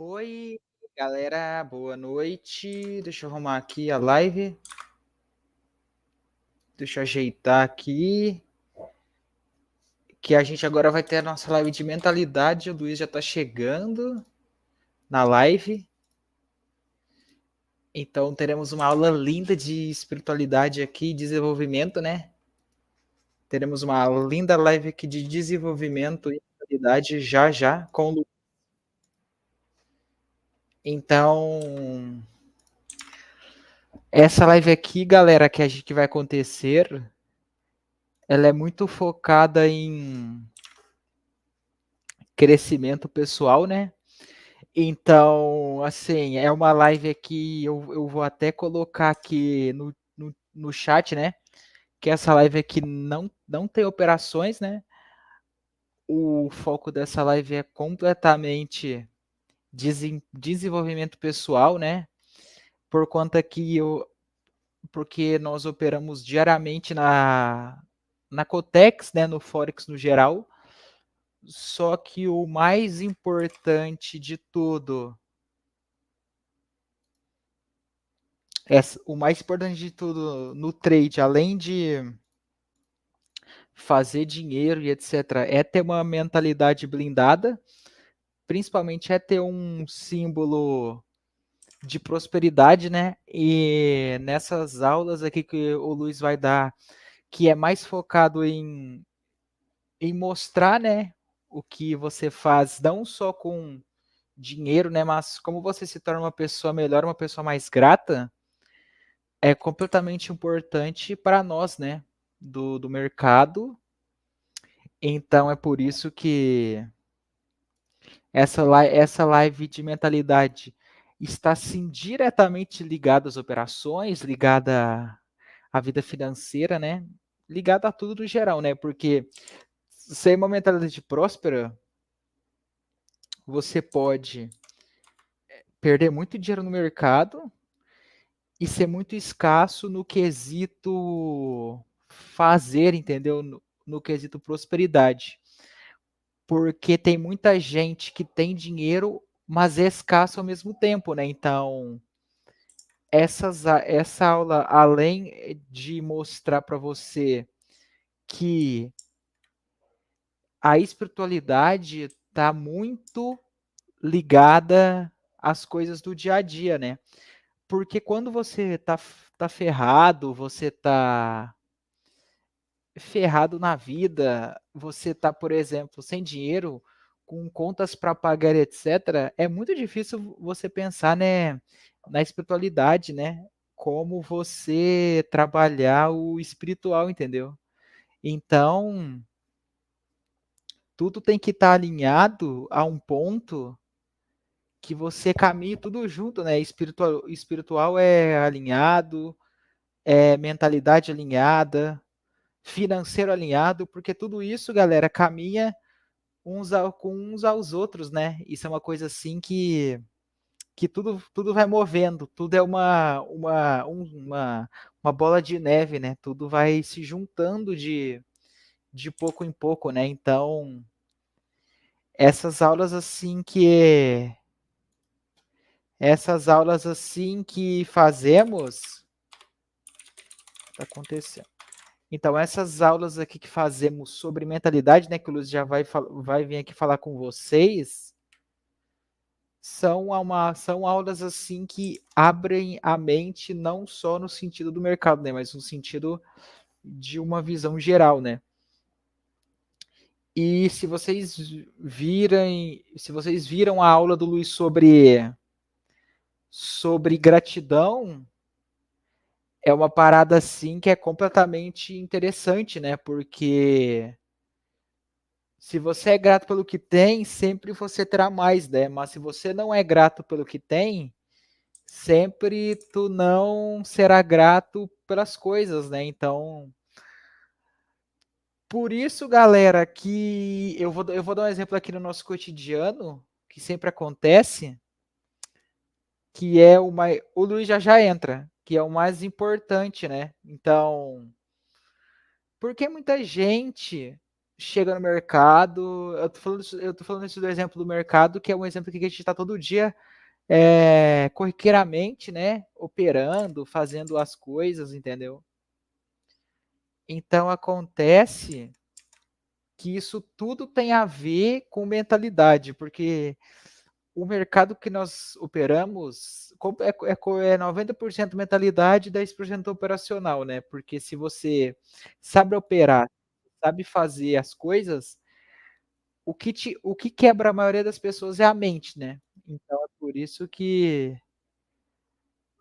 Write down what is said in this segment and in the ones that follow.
Oi, galera, boa noite. Deixa eu arrumar aqui a live. Deixa eu ajeitar aqui. Que a gente agora vai ter a nossa live de mentalidade. O Luiz já tá chegando na live. Então teremos uma aula linda de espiritualidade aqui, desenvolvimento, né? Teremos uma linda live aqui de desenvolvimento e mentalidade já com o Luiz. Então, essa live aqui, galera, que vai acontecer, ela é muito focada em crescimento pessoal, né? Então, assim, é uma live aqui, eu vou até colocar aqui no chat, né? Que essa live aqui não tem operações, né? O foco dessa live é completamente desenvolvimento pessoal, né? Por conta que porque nós operamos diariamente na Cotex, né? No Forex no geral. Só que o mais importante de tudo o mais importante de tudo no trade, além de fazer dinheiro e etc., é ter uma mentalidade blindada, principalmente é ter um símbolo de prosperidade, né? E nessas aulas aqui que o Luiz vai dar, que é mais focado em mostrar, né, o que você faz, não só com dinheiro, né, mas como você se torna uma pessoa melhor, uma pessoa mais grata, é completamente importante para nós, né, do mercado. Então é por isso que essa live de mentalidade está sim diretamente ligada às operações, ligada à vida financeira, né? Ligada a tudo no geral, né? Porque sem uma mentalidade próspera, você pode perder muito dinheiro no mercado e ser muito escasso no quesito fazer, entendeu? No quesito prosperidade. Porque tem muita gente que tem dinheiro, mas é escasso ao mesmo tempo, né? Então, essa aula, além de mostrar para você que a espiritualidade está muito ligada às coisas do dia a dia, né? Porque quando você tá ferrado, você tá ferrado na vida, você tá, por exemplo, sem dinheiro, com contas para pagar, etc., é muito difícil você pensar, né, na espiritualidade, né? Como você trabalhar o espiritual, entendeu? Então, tudo tem que estar alinhado a um ponto que você caminhe tudo junto, né? Espiritual é alinhado, é mentalidade alinhada, financeiro alinhado, porque tudo isso, galera, caminha com uns aos outros, né? Isso é uma coisa assim que tudo vai movendo, tudo é uma bola de neve, né? Tudo vai se juntando de pouco em pouco, né? Então, essas aulas assim que essas aulas assim que fazemos, tá acontecendo. Então, essas aulas aqui que fazemos sobre mentalidade, né, que o Luiz já vai vir aqui falar com vocês, são aulas assim que abrem a mente não só no sentido do mercado, né, mas no sentido de uma visão geral, né? E se vocês viram a aula do Luiz sobre gratidão, é uma parada assim que é completamente interessante, né? Porque se você é grato pelo que tem, sempre você terá mais, né? Mas se você não é grato pelo que tem, sempre tu não será grato pelas coisas, né? Então, por isso, galera, que eu vou dar um exemplo aqui no nosso cotidiano, que sempre acontece, que é o Luiz já entra, que é o mais importante, né? Então, porque muita gente. chega no mercado, eu tô falando isso do exemplo do mercado, que é um exemplo que a gente está todo dia corriqueiramente, né, operando, fazendo as coisas, entendeu? Então acontece que isso tudo tem a ver com mentalidade, porque o mercado que nós operamos é 90% mentalidade e 10% operacional, né? Porque se você sabe operar, sabe fazer as coisas, o que quebra a maioria das pessoas é a mente, né? Então é por isso que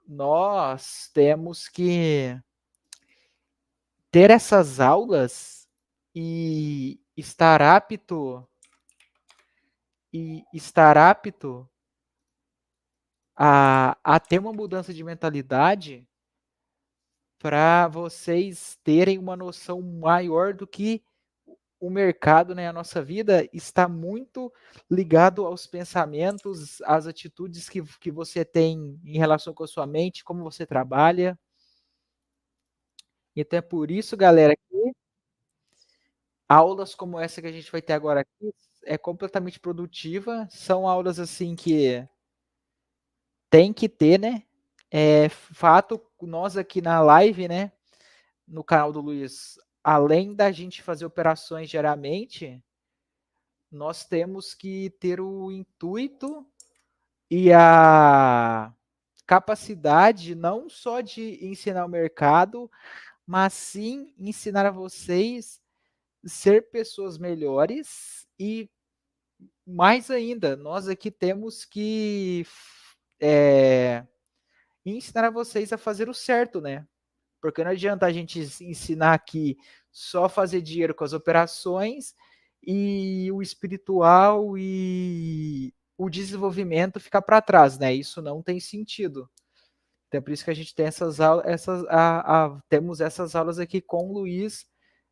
nós temos que ter essas aulas e estar apto a ter uma mudança de mentalidade para vocês terem uma noção maior do que o mercado, né, a nossa vida está muito ligado aos pensamentos, às atitudes que você tem em relação com a sua mente, como você trabalha. Então é por isso, galera, que aulas como essa que a gente vai ter agora aqui é completamente produtiva. São aulas assim que tem que ter, né? É fato, nós aqui na live, né, no canal do Luiz, além da gente fazer operações diariamente, nós temos que ter o intuito e a capacidade não só de ensinar o mercado, mas sim ensinar a vocês ser pessoas melhores e mais ainda, nós aqui temos que ensinar a vocês a fazer o certo, né? Porque não adianta a gente ensinar aqui só fazer dinheiro com as operações e o espiritual e o desenvolvimento ficar para trás, né? Isso não tem sentido. Então é por isso que a gente tem essas aulas, temos essas aulas aqui com o Luiz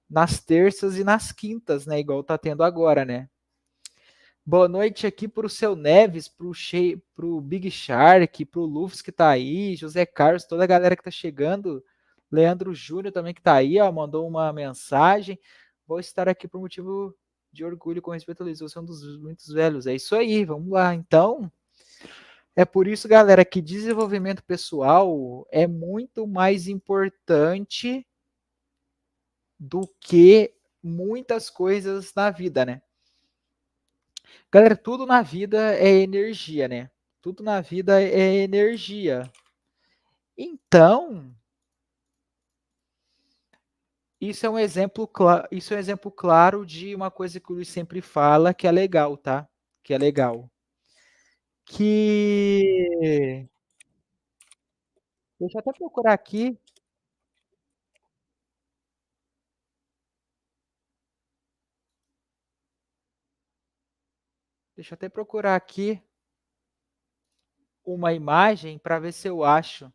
nas terças e nas quintas, né? Igual tá tendo agora, né? Boa noite aqui pro seu Neves, pro Big Shark, pro Lufus que tá aí, José Carlos, toda a galera que tá chegando, Leandro Júnior também que tá aí, ó, mandou uma mensagem. Vou estar aqui por motivo de orgulho com respeito a Luiz, você é um dos muitos velhos. É isso aí, vamos lá. Então, é por isso, galera, que desenvolvimento pessoal é muito mais importante do que muitas coisas na vida, né? Galera, tudo na vida é energia, né? Tudo na vida é energia. Então, isso é um exemplo claro de uma coisa que o Luiz sempre fala, que é legal, tá? Que é legal. Que deixa eu até procurar aqui, deixa eu até procurar aqui uma imagem para ver se eu acho.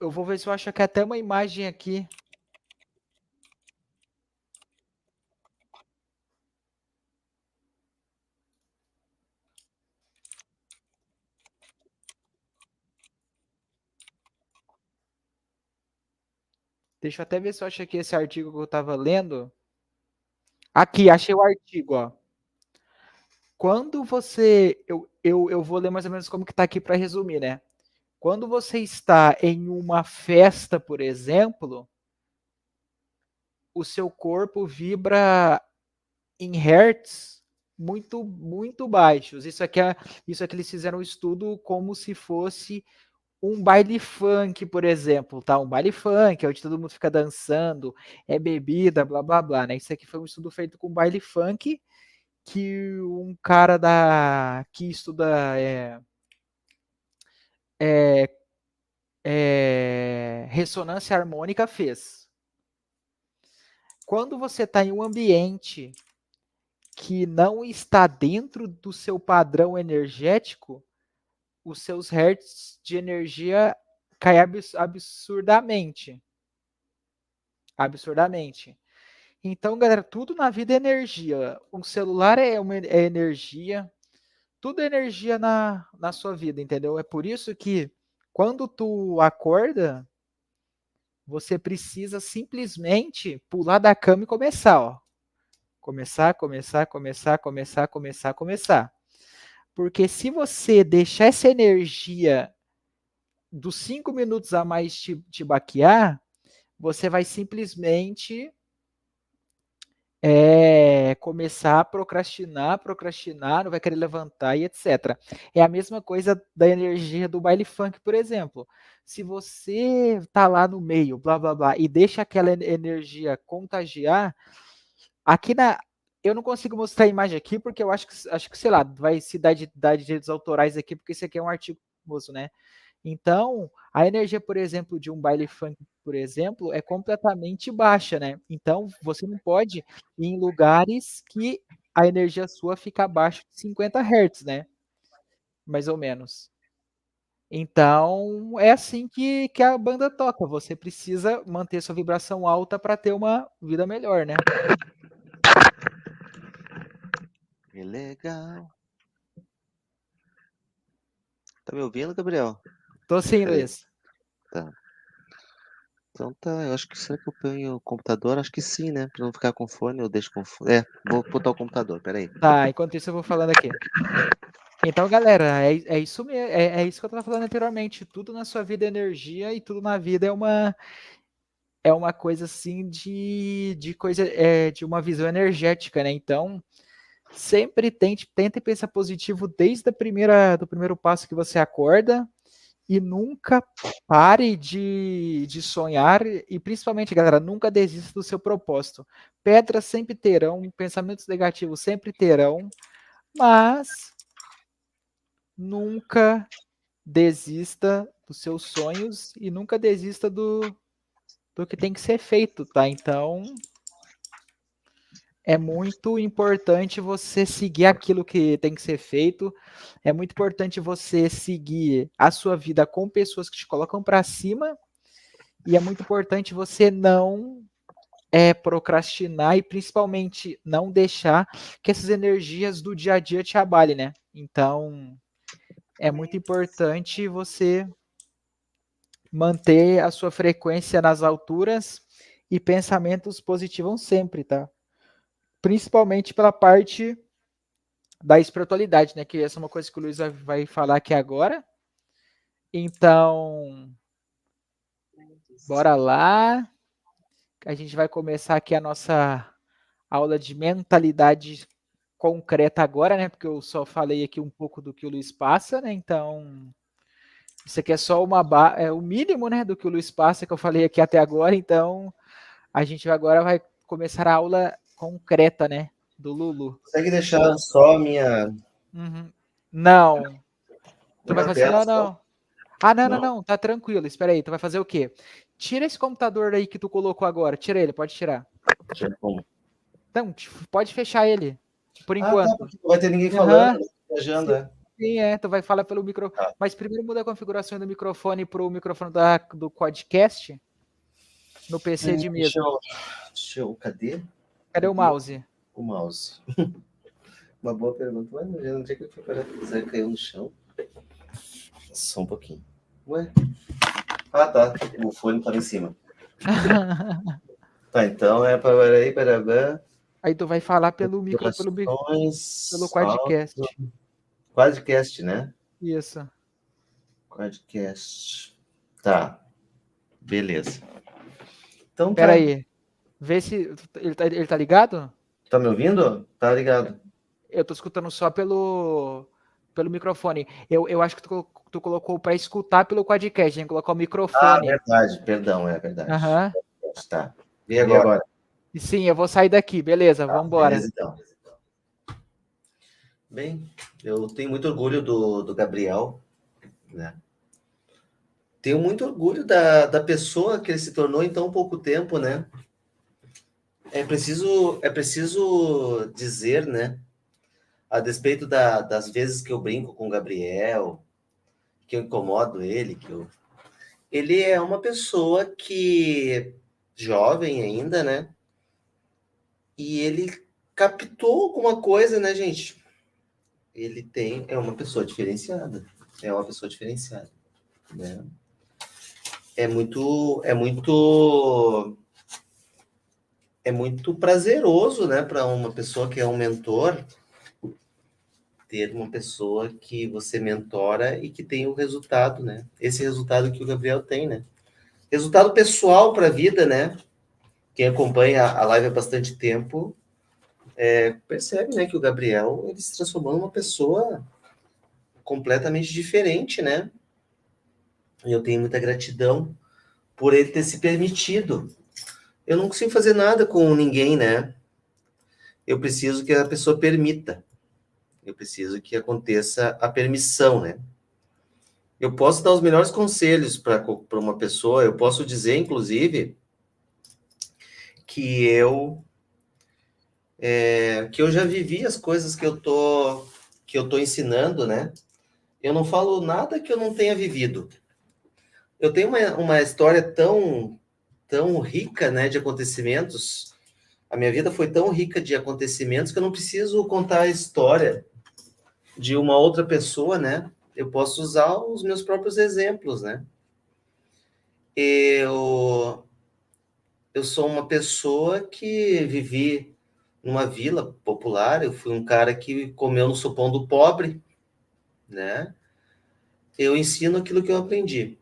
Eu vou ver se eu acho aqui até uma imagem aqui. Deixa eu até ver se eu acho aqui esse artigo que eu estava lendo. Aqui, achei o artigo, ó. Quando você. Eu vou ler mais ou menos como que está aqui para resumir, né? Quando você está em uma festa, por exemplo, o seu corpo vibra em hertz muito baixos. Isso aqui eles fizeram um estudo como se fosse um baile funk, por exemplo, tá? Um baile funk, onde todo mundo fica dançando, é bebida, blá blá blá, né? Isso aqui foi um estudo feito com baile funk que um cara que estuda é, ressonância harmônica fez. Quando você está em um ambiente que não está dentro do seu padrão energético, os seus hertz de energia caem absurdamente. Absurdamente. Então, galera, tudo na vida é energia. Um celular é energia, tudo é energia na sua vida, entendeu? É por isso que Quando tu acorda, você precisa simplesmente pular da cama e começar, ó. Começar, começar, começar, começar, começar, começar. Porque se você deixar essa energia dos 5 minutos a mais te baquear, você vai simplesmente começar a procrastinar, não vai querer levantar e etc. É a mesma coisa da energia do baile funk, por exemplo. Se você tá lá no meio, blá blá blá, e deixa aquela energia contagiar, aqui na. Eu não consigo mostrar a imagem aqui, porque eu acho que sei lá, vai se dar direitos autorais aqui, porque esse aqui é um artigo famoso, né? Então, a energia, por exemplo, de um baile funk, por exemplo, é completamente baixa, né? Então, você não pode ir em lugares que a energia sua fica abaixo de 50 Hz, né? Mais ou menos. Então, é assim que a banda toca. Você precisa manter sua vibração alta para ter uma vida melhor, né? Que legal. Tá me ouvindo, Gabriel? Tô sim, Peraí. Luiz. Tá. Então tá, eu acho que será que eu ponho o computador? Acho que sim, né? Pra não ficar com fone, eu deixo com fone. É, vou botar o computador, peraí. Tá, enquanto isso eu vou falando aqui. Então, galera, é isso mesmo, é isso que eu estava falando anteriormente. Tudo na sua vida é energia e tudo na vida é uma coisa assim de coisa de uma visão energética, né? Então, sempre tente pensar positivo desde do primeiro passo que você acorda e nunca pare de sonhar e principalmente, galera, nunca desista do seu propósito. Pedras sempre terão, pensamentos negativos sempre terão, mas nunca desista dos seus sonhos e nunca desista do que tem que ser feito, tá? Então, é muito importante você seguir aquilo que tem que ser feito. É muito importante você seguir a sua vida com pessoas que te colocam para cima. E é muito importante você não procrastinar e principalmente não deixar que essas energias do dia a dia te abalem, né? Então, é muito importante você manter a sua frequência nas alturas e pensamentos positivos sempre, tá? Principalmente pela parte da espiritualidade, né? Que essa é uma coisa que o Luiz vai falar aqui agora. Então, bora lá. A gente vai começar aqui a nossa aula de mentalidade concreta agora, né? Porque eu só falei aqui um pouco do que o Luiz passa, né? Então, isso aqui é só o mínimo, né, do que o Luiz passa que eu falei aqui até agora. Então, a gente agora vai começar a aula concreta, né, do Lulu. Consegue deixar só a minha, Uhum. Não. Tu vai minha fazer. tela Não, só? não. Ah, não, não, Não? não. Tá tranquilo. Espera aí. Tu vai fazer o quê? Tira esse computador aí que tu colocou agora. Tira ele, pode tirar. Deixa como? Não, pode fechar ele. Por Ah, tá, enquanto. porque não vai ter ninguém falando, Aham. né? Viajando, Sim, é. sim, tu vai falar pelo micro. Tá. Mas primeiro muda a configuração do microfone pro microfone do podcast no PC de Deixa mesa. eu, cadê? Cadê o Cadê mouse? o mouse? Uma boa pergunta. Ué, mas eu não tinha que ele foi parar. Será que caiu no chão? Só um pouquinho. Ué? Ah, tá. O fone tava em cima. Tá, então é para Aí tu vai falar pelo configurações, quadcast. quadcast, né? Isso. Quadcast. Tá, beleza. Então Pera tá. aí. Vê se ele tá ligado? Tá me ouvindo? Tá ligado. Eu tô escutando só pelo microfone. Eu acho que tu colocou para escutar pelo quadcast, tem que colocar o Ah, microfone. verdade, perdão, é verdade. Aham. Tá. E agora? E sim, eu vou sair daqui, beleza, Tá, vamos embora. beleza então. Bem, eu tenho muito orgulho do Gabriel, né? Tenho muito orgulho da pessoa que ele se tornou em tão pouco tempo, né? É preciso dizer, né? A despeito das vezes que eu brinco com o Gabriel, que eu incomodo ele, ele é uma pessoa que jovem ainda, né? E ele captou alguma coisa, né, gente? É uma pessoa diferenciada. É uma pessoa diferenciada. né? É muito prazeroso, né, para uma pessoa que é um mentor, ter uma pessoa que você mentora e que tem o resultado, né? Esse resultado que o Gabriel tem, né? Resultado pessoal para a vida, né? Quem acompanha a live há bastante tempo percebe, né, que o Gabriel ele se transformou numa pessoa completamente diferente, né? E eu tenho muita gratidão por ele ter se permitido. Eu não consigo fazer nada com ninguém, né? Eu preciso que a pessoa permita. Eu preciso que aconteça a permissão, né? Eu posso dar os melhores conselhos para uma pessoa, eu posso dizer, inclusive, que eu já vivi as coisas que eu tô ensinando, né? Eu não falo nada que eu não tenha vivido. Eu tenho uma história tão rica, né, de acontecimentos. A minha vida foi tão rica de acontecimentos que eu não preciso contar a história de uma outra pessoa, né? Eu posso usar os meus próprios exemplos, né? Eu sou uma pessoa que vivi numa vila popular, eu fui um cara que comeu no sopão do pobre, né? Eu ensino aquilo que eu aprendi.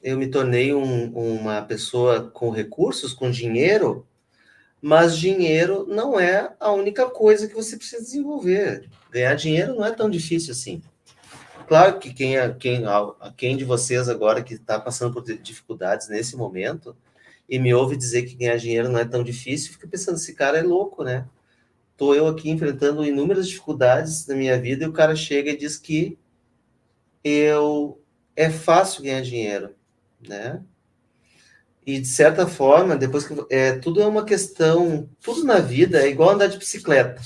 Eu me tornei uma pessoa com recursos, com dinheiro, mas dinheiro não é a única coisa que você precisa desenvolver. Ganhar dinheiro não é tão difícil assim. Claro que quem de vocês agora que está passando por dificuldades nesse momento e me ouve dizer que ganhar dinheiro não é tão difícil, fica pensando, esse cara é louco, né? Tô eu aqui enfrentando inúmeras dificuldades na minha vida e o cara chega e diz que é fácil ganhar dinheiro, né? E de certa forma, depois que tudo é uma questão, tudo na vida é igual andar de bicicleta.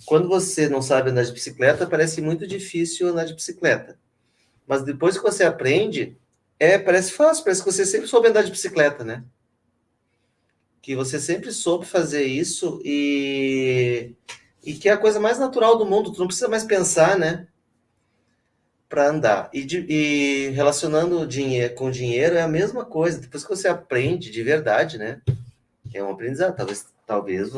Quando você não sabe andar de bicicleta, parece muito difícil andar de bicicleta. Mas depois que você aprende, parece fácil, parece que você sempre soube andar de bicicleta, né? Que você sempre soube fazer isso e que é a coisa mais natural do mundo, tu não precisa mais pensar, né? Para andar. E relacionando dinheiro com dinheiro é a mesma coisa. Depois que você aprende de verdade, né? É um aprendizado. Talvez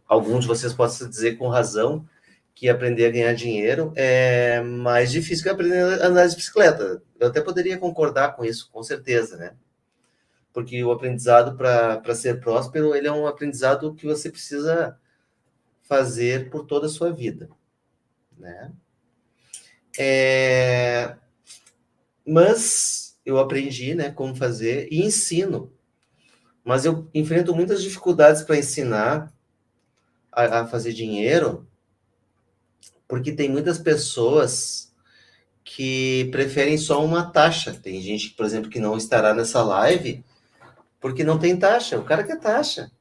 alguns de vocês possam dizer com razão que aprender a ganhar dinheiro é mais difícil que aprender a andar de bicicleta. Eu até poderia concordar com isso, com certeza, né? Porque o aprendizado para ser próspero, ele é um aprendizado que você precisa fazer por toda a sua vida, né? Mas eu aprendi, né, como fazer e ensino. Mas eu enfrento muitas dificuldades para ensinar a fazer dinheiro, porque tem muitas pessoas que preferem só uma taxa. Tem gente, por exemplo, que não estará nessa live porque não tem taxa. O cara quer taxa.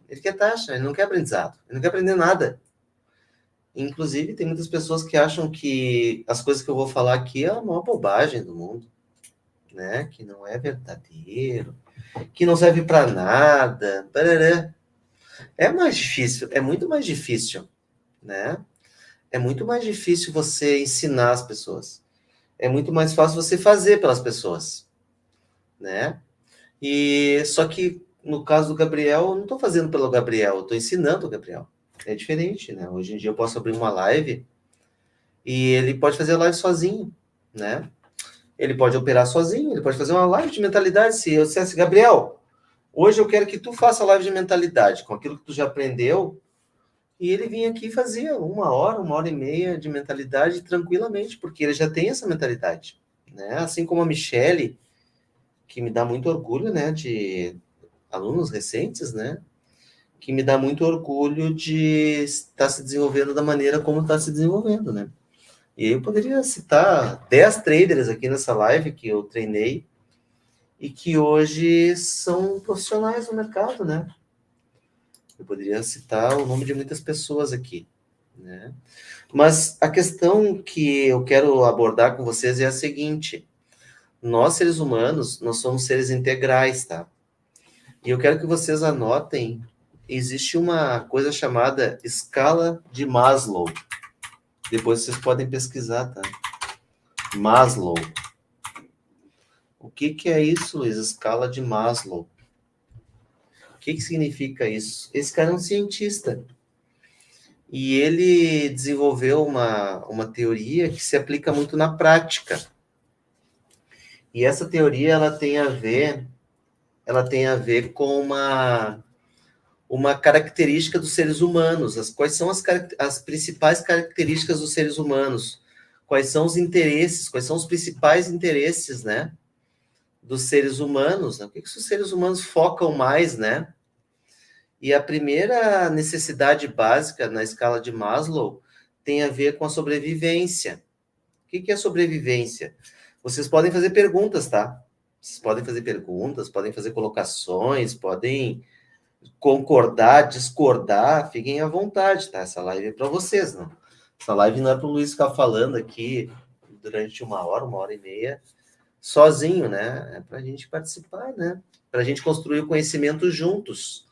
Ele quer taxa, ele não quer aprendizado. Ele não quer aprender nada. Inclusive, tem muitas pessoas que acham que as coisas que eu vou falar aqui é a maior bobagem do mundo, né? Que não é verdadeiro, que não serve para nada. Barará. É mais difícil, é muito mais difícil, né? É muito mais difícil você ensinar as pessoas. É muito mais fácil você fazer pelas pessoas, né? E só que no caso do Gabriel, eu não estou fazendo pelo Gabriel, eu estou ensinando o Gabriel. É diferente, né? Hoje em dia eu posso abrir uma live e ele pode fazer a live sozinho, né? Ele pode operar sozinho, ele pode fazer uma live de mentalidade. Se eu dissesse, Gabriel, hoje eu quero que tu faça a live de mentalidade, com aquilo que tu já aprendeu, e ele vinha aqui e fazia 1 hora, 1 hora e meia de mentalidade tranquilamente, porque ele já tem essa mentalidade, né? Assim como a Michele, que me dá muito orgulho, né, de alunos recentes, né, que me dá muito orgulho de estar se desenvolvendo da maneira como está se desenvolvendo, né? E aí eu poderia citar 10 traders aqui nessa live que eu treinei e que hoje são profissionais no mercado, né? Eu poderia citar o nome de muitas pessoas aqui, né? Mas a questão que eu quero abordar com vocês é a seguinte: nós, seres humanos, nós somos seres integrais, tá? E eu quero que vocês anotem, existe uma coisa chamada escala de Maslow. Depois vocês podem pesquisar, tá? Maslow. que é isso, Luiz? Escala de Maslow. O que significa isso? Esse cara é um cientista. E ele desenvolveu uma teoria que se aplica muito na prática. E essa teoria ela tem a ver com uma característica dos seres humanos. Quais são as principais características dos seres humanos? Quais são os interesses? Quais são os principais interesses, né, dos seres humanos? Né? O que os seres humanos focam mais, né? E a primeira necessidade básica na escala de Maslow tem a ver com a sobrevivência. O que é sobrevivência? Vocês podem fazer perguntas, tá? Vocês podem fazer perguntas, podem fazer colocações, podem concordar, discordar, fiquem à vontade, tá? Essa live é para vocês, não? Essa live não é para o Luiz ficar falando aqui durante 1 hora e meia, sozinho, né? É para a gente participar, né? Para a gente construir o conhecimento juntos.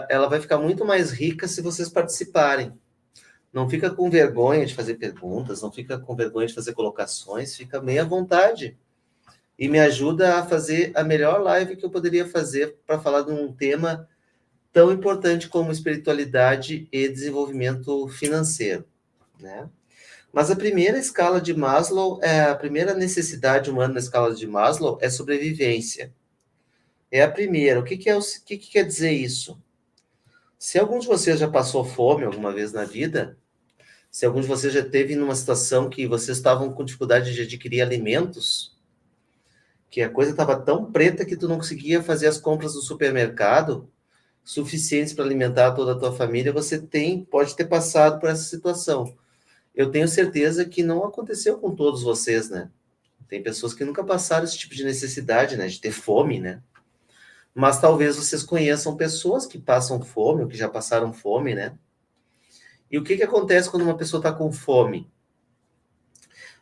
Ela vai ficar muito mais rica se vocês participarem. Não fica com vergonha de fazer perguntas, não fica com vergonha de fazer colocações, fica bem à vontade. E me ajuda a fazer a melhor live que eu poderia fazer para falar de um tema tão importante como espiritualidade e desenvolvimento financeiro, né? Mas a primeira escala de Maslow, a primeira necessidade humana na escala de Maslow é sobrevivência. É a primeira. O que quer dizer isso? Se algum de vocês já passou fome alguma vez na vida, se algum de vocês já teve numa situação que vocês estavam com dificuldade de adquirir alimentos, que a coisa estava tão preta que tu não conseguia fazer as compras do supermercado suficientes para alimentar toda a tua família, você pode ter passado por essa situação. Eu tenho certeza que não aconteceu com todos vocês, né? Tem pessoas que nunca passaram esse tipo de necessidade, né? De ter fome, né? Mas talvez vocês conheçam pessoas que passam fome, ou que já passaram fome, né? E o que acontece quando uma pessoa está com fome?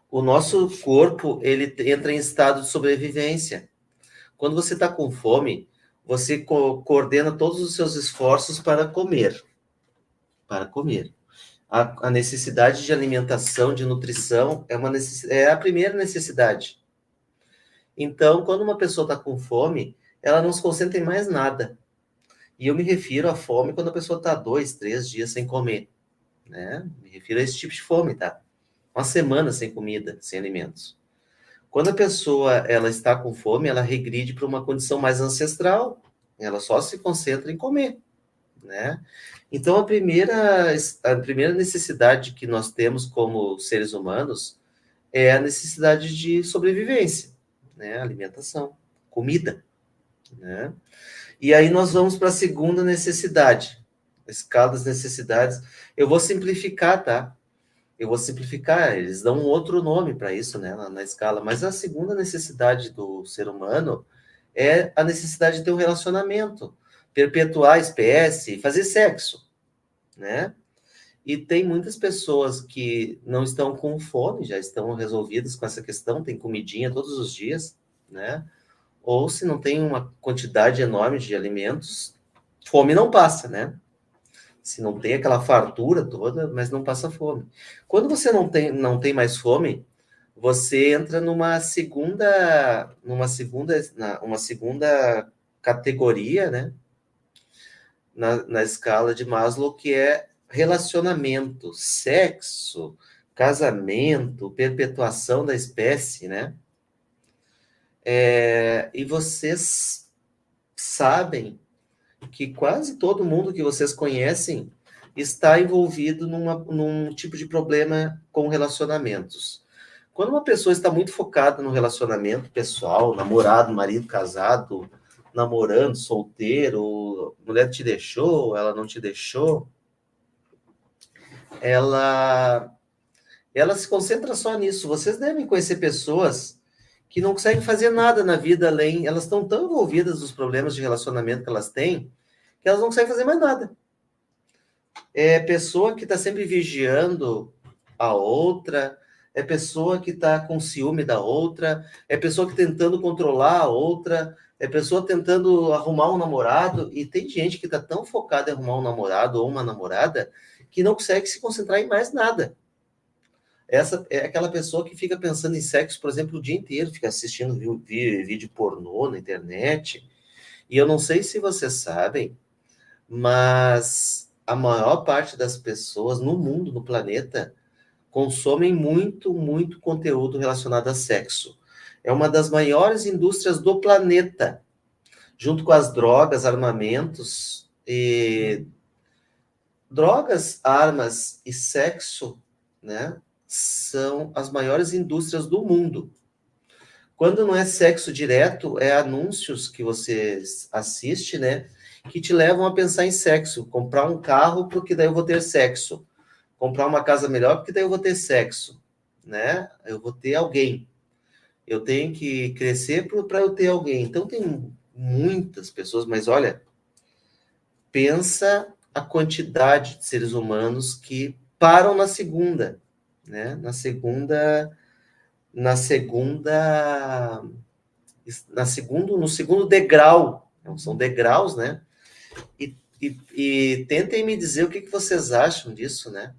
O nosso corpo, ele entra em estado de sobrevivência. Quando você está com fome, você coordena todos os seus esforços para comer. Para comer. A necessidade de alimentação, de nutrição, é a primeira necessidade. Então, quando uma pessoa está com fome, ela não se concentra em mais nada. E eu me refiro à fome quando a pessoa está 2, 3 dias sem comer, né? Me refiro a esse tipo de fome, tá? 1 semana sem comida, sem alimentos. Quando a pessoa ela está com fome, ela regride para uma condição mais ancestral. Ela só se concentra em comer, né? Então, a primeira necessidade que nós temos como seres humanos é a necessidade de sobrevivência, né? Alimentação, comida, né? E aí nós vamos para a segunda necessidade, a escala das necessidades. Eu vou simplificar, tá? Eu vou simplificar, eles dão um outro nome para isso, né, na escala, mas a segunda necessidade do ser humano é a necessidade de ter um relacionamento, perpetuar a espécie, fazer sexo, né? E tem muitas pessoas que não estão com fome, já estão resolvidas com essa questão, tem comidinha todos os dias, né? Ou se não tem uma quantidade enorme de alimentos, fome não passa, né? Se não tem aquela fartura toda, mas não passa fome. Quando você não tem mais fome, você entra numa segunda categoria, né? Na escala de Maslow, que é relacionamento, sexo, casamento, perpetuação da espécie, né? E vocês sabem que quase todo mundo que vocês conhecem está envolvido num tipo de problema com relacionamentos. Quando uma pessoa está muito focada no relacionamento pessoal, namorado, marido, casado, namorando, solteiro, mulher te deixou, ela não te deixou, ela se concentra só nisso. Vocês devem conhecer pessoas que não conseguem fazer nada na vida além, elas estão tão envolvidas nos problemas de relacionamento que elas têm, que elas não conseguem fazer mais nada. É pessoa que está sempre vigiando a outra, é pessoa que está com ciúme da outra, é pessoa que tentando controlar a outra, é pessoa tentando arrumar um namorado, e tem gente que está tão focada em arrumar um namorado ou uma namorada que não consegue se concentrar em mais nada. Essa é aquela pessoa que fica pensando em sexo, por exemplo, o dia inteiro, fica assistindo vídeo pornô na internet. E eu não sei se vocês sabem, mas a maior parte das pessoas no mundo, no planeta, consomem muito, muito conteúdo relacionado a sexo. É uma das maiores indústrias do planeta, junto com as drogas, armamentos, e drogas, armas e sexo, né, são as maiores indústrias do mundo. Quando não é sexo direto, é anúncios que você assiste, né, que te levam a pensar em sexo. Comprar um carro, porque daí eu vou ter sexo. Comprar uma casa melhor, porque daí eu vou ter sexo, né? Eu vou ter alguém. Eu tenho que crescer para eu ter alguém. Então, tem muitas pessoas, mas olha, pensa a quantidade de seres humanos que param na segunda, né? No segundo degrau. São degraus, né? E tentem me dizer o que vocês acham disso, né?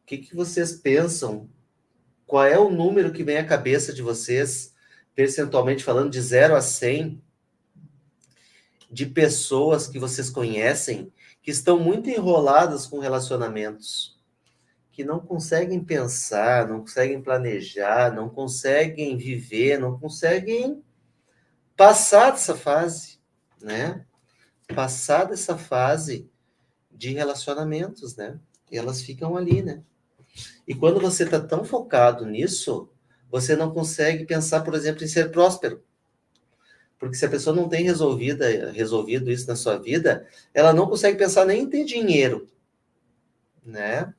O que vocês pensam? Qual é o número que vem à cabeça de vocês, percentualmente falando, de 0 a 100, de pessoas que vocês conhecem que estão muito enroladas com relacionamentos, que não conseguem pensar, não conseguem planejar, não conseguem viver, não conseguem passar dessa fase, né? Passar dessa fase de relacionamentos, né? E elas ficam ali, né? E quando você está tão focado nisso, você não consegue pensar, por exemplo, em ser próspero. Porque se a pessoa não tem resolvido isso na sua vida, ela não consegue pensar nem em ter dinheiro, né?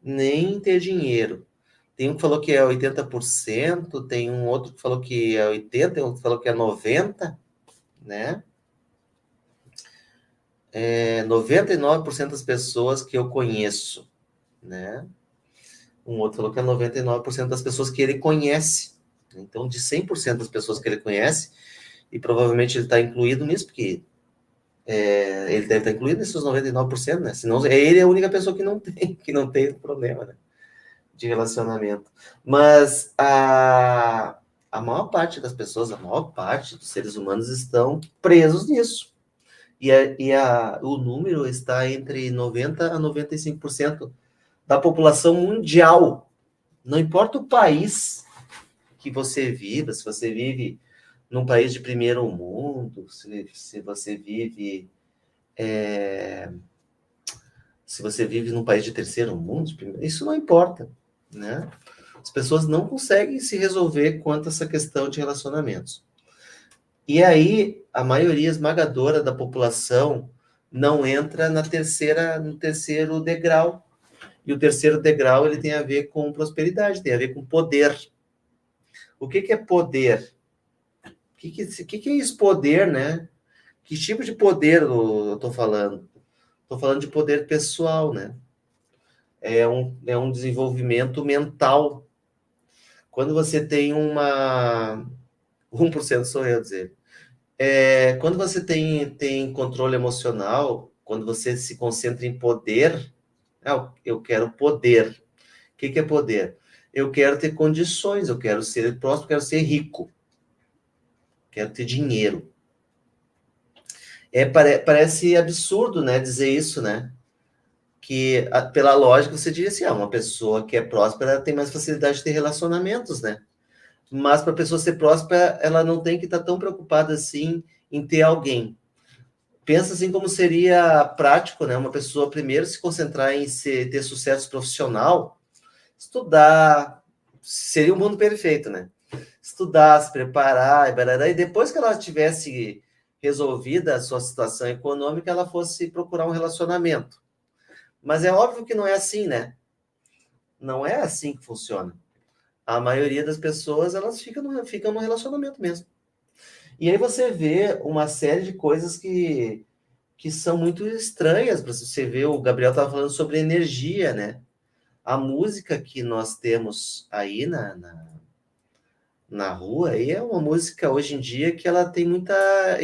Nem em ter dinheiro. Tem um que falou que é 80%, tem um outro que falou que é 80%, tem outro que falou que é 90%, né? 99% das pessoas que eu conheço, né? Um outro falou que é 99% das pessoas que ele conhece. Então, de 100% das pessoas que ele conhece, e provavelmente ele está incluído nisso, porque ele deve estar incluído nesses 99%, né? Senão ele é a única pessoa que não tem problema, né, de relacionamento. Mas a maior parte das pessoas, a maior parte dos seres humanos estão presos nisso. O número está entre 90% a 95% da população mundial. Não importa o país que você viva, se você vive num país de primeiro mundo, se você vive num país de terceiro mundo, isso não importa, né? As pessoas não conseguem se resolver quanto a essa questão de relacionamentos. E aí, a maioria esmagadora da população não entra no terceiro degrau. E o terceiro degrau, ele tem a ver com prosperidade, tem a ver com poder. O que é poder? O que é esse poder, né? Que tipo de poder eu estou falando? Estou falando de poder pessoal, né? É um desenvolvimento mental. Quando você tem 1% sou eu dizer. Quando você tem controle emocional, quando você se concentra em poder, eu quero poder. O que é poder? Eu quero ter condições, eu quero ser próximo, quero ser rico. Quero ter dinheiro. Parece absurdo, né, dizer isso, né? Que, pela lógica, você diria assim, uma pessoa que é próspera tem mais facilidade de ter relacionamentos, né? Mas para a pessoa ser próspera, ela não tem que estar tão preocupada assim em ter alguém. Pensa assim como seria prático, né? Uma pessoa primeiro se concentrar em ter sucesso profissional, estudar, seria um mundo perfeito, né? Estudar, se preparar, e depois que ela tivesse resolvida a sua situação econômica, ela fosse procurar um relacionamento. Mas é óbvio que não é assim, né? Não é assim que funciona. A maioria das pessoas, elas ficam no relacionamento mesmo. E aí você vê uma série de coisas que são muito estranhas. Você vê, o Gabriel estava falando sobre energia, né? A música que nós temos aí na rua aí é uma música hoje em dia que ela tem muita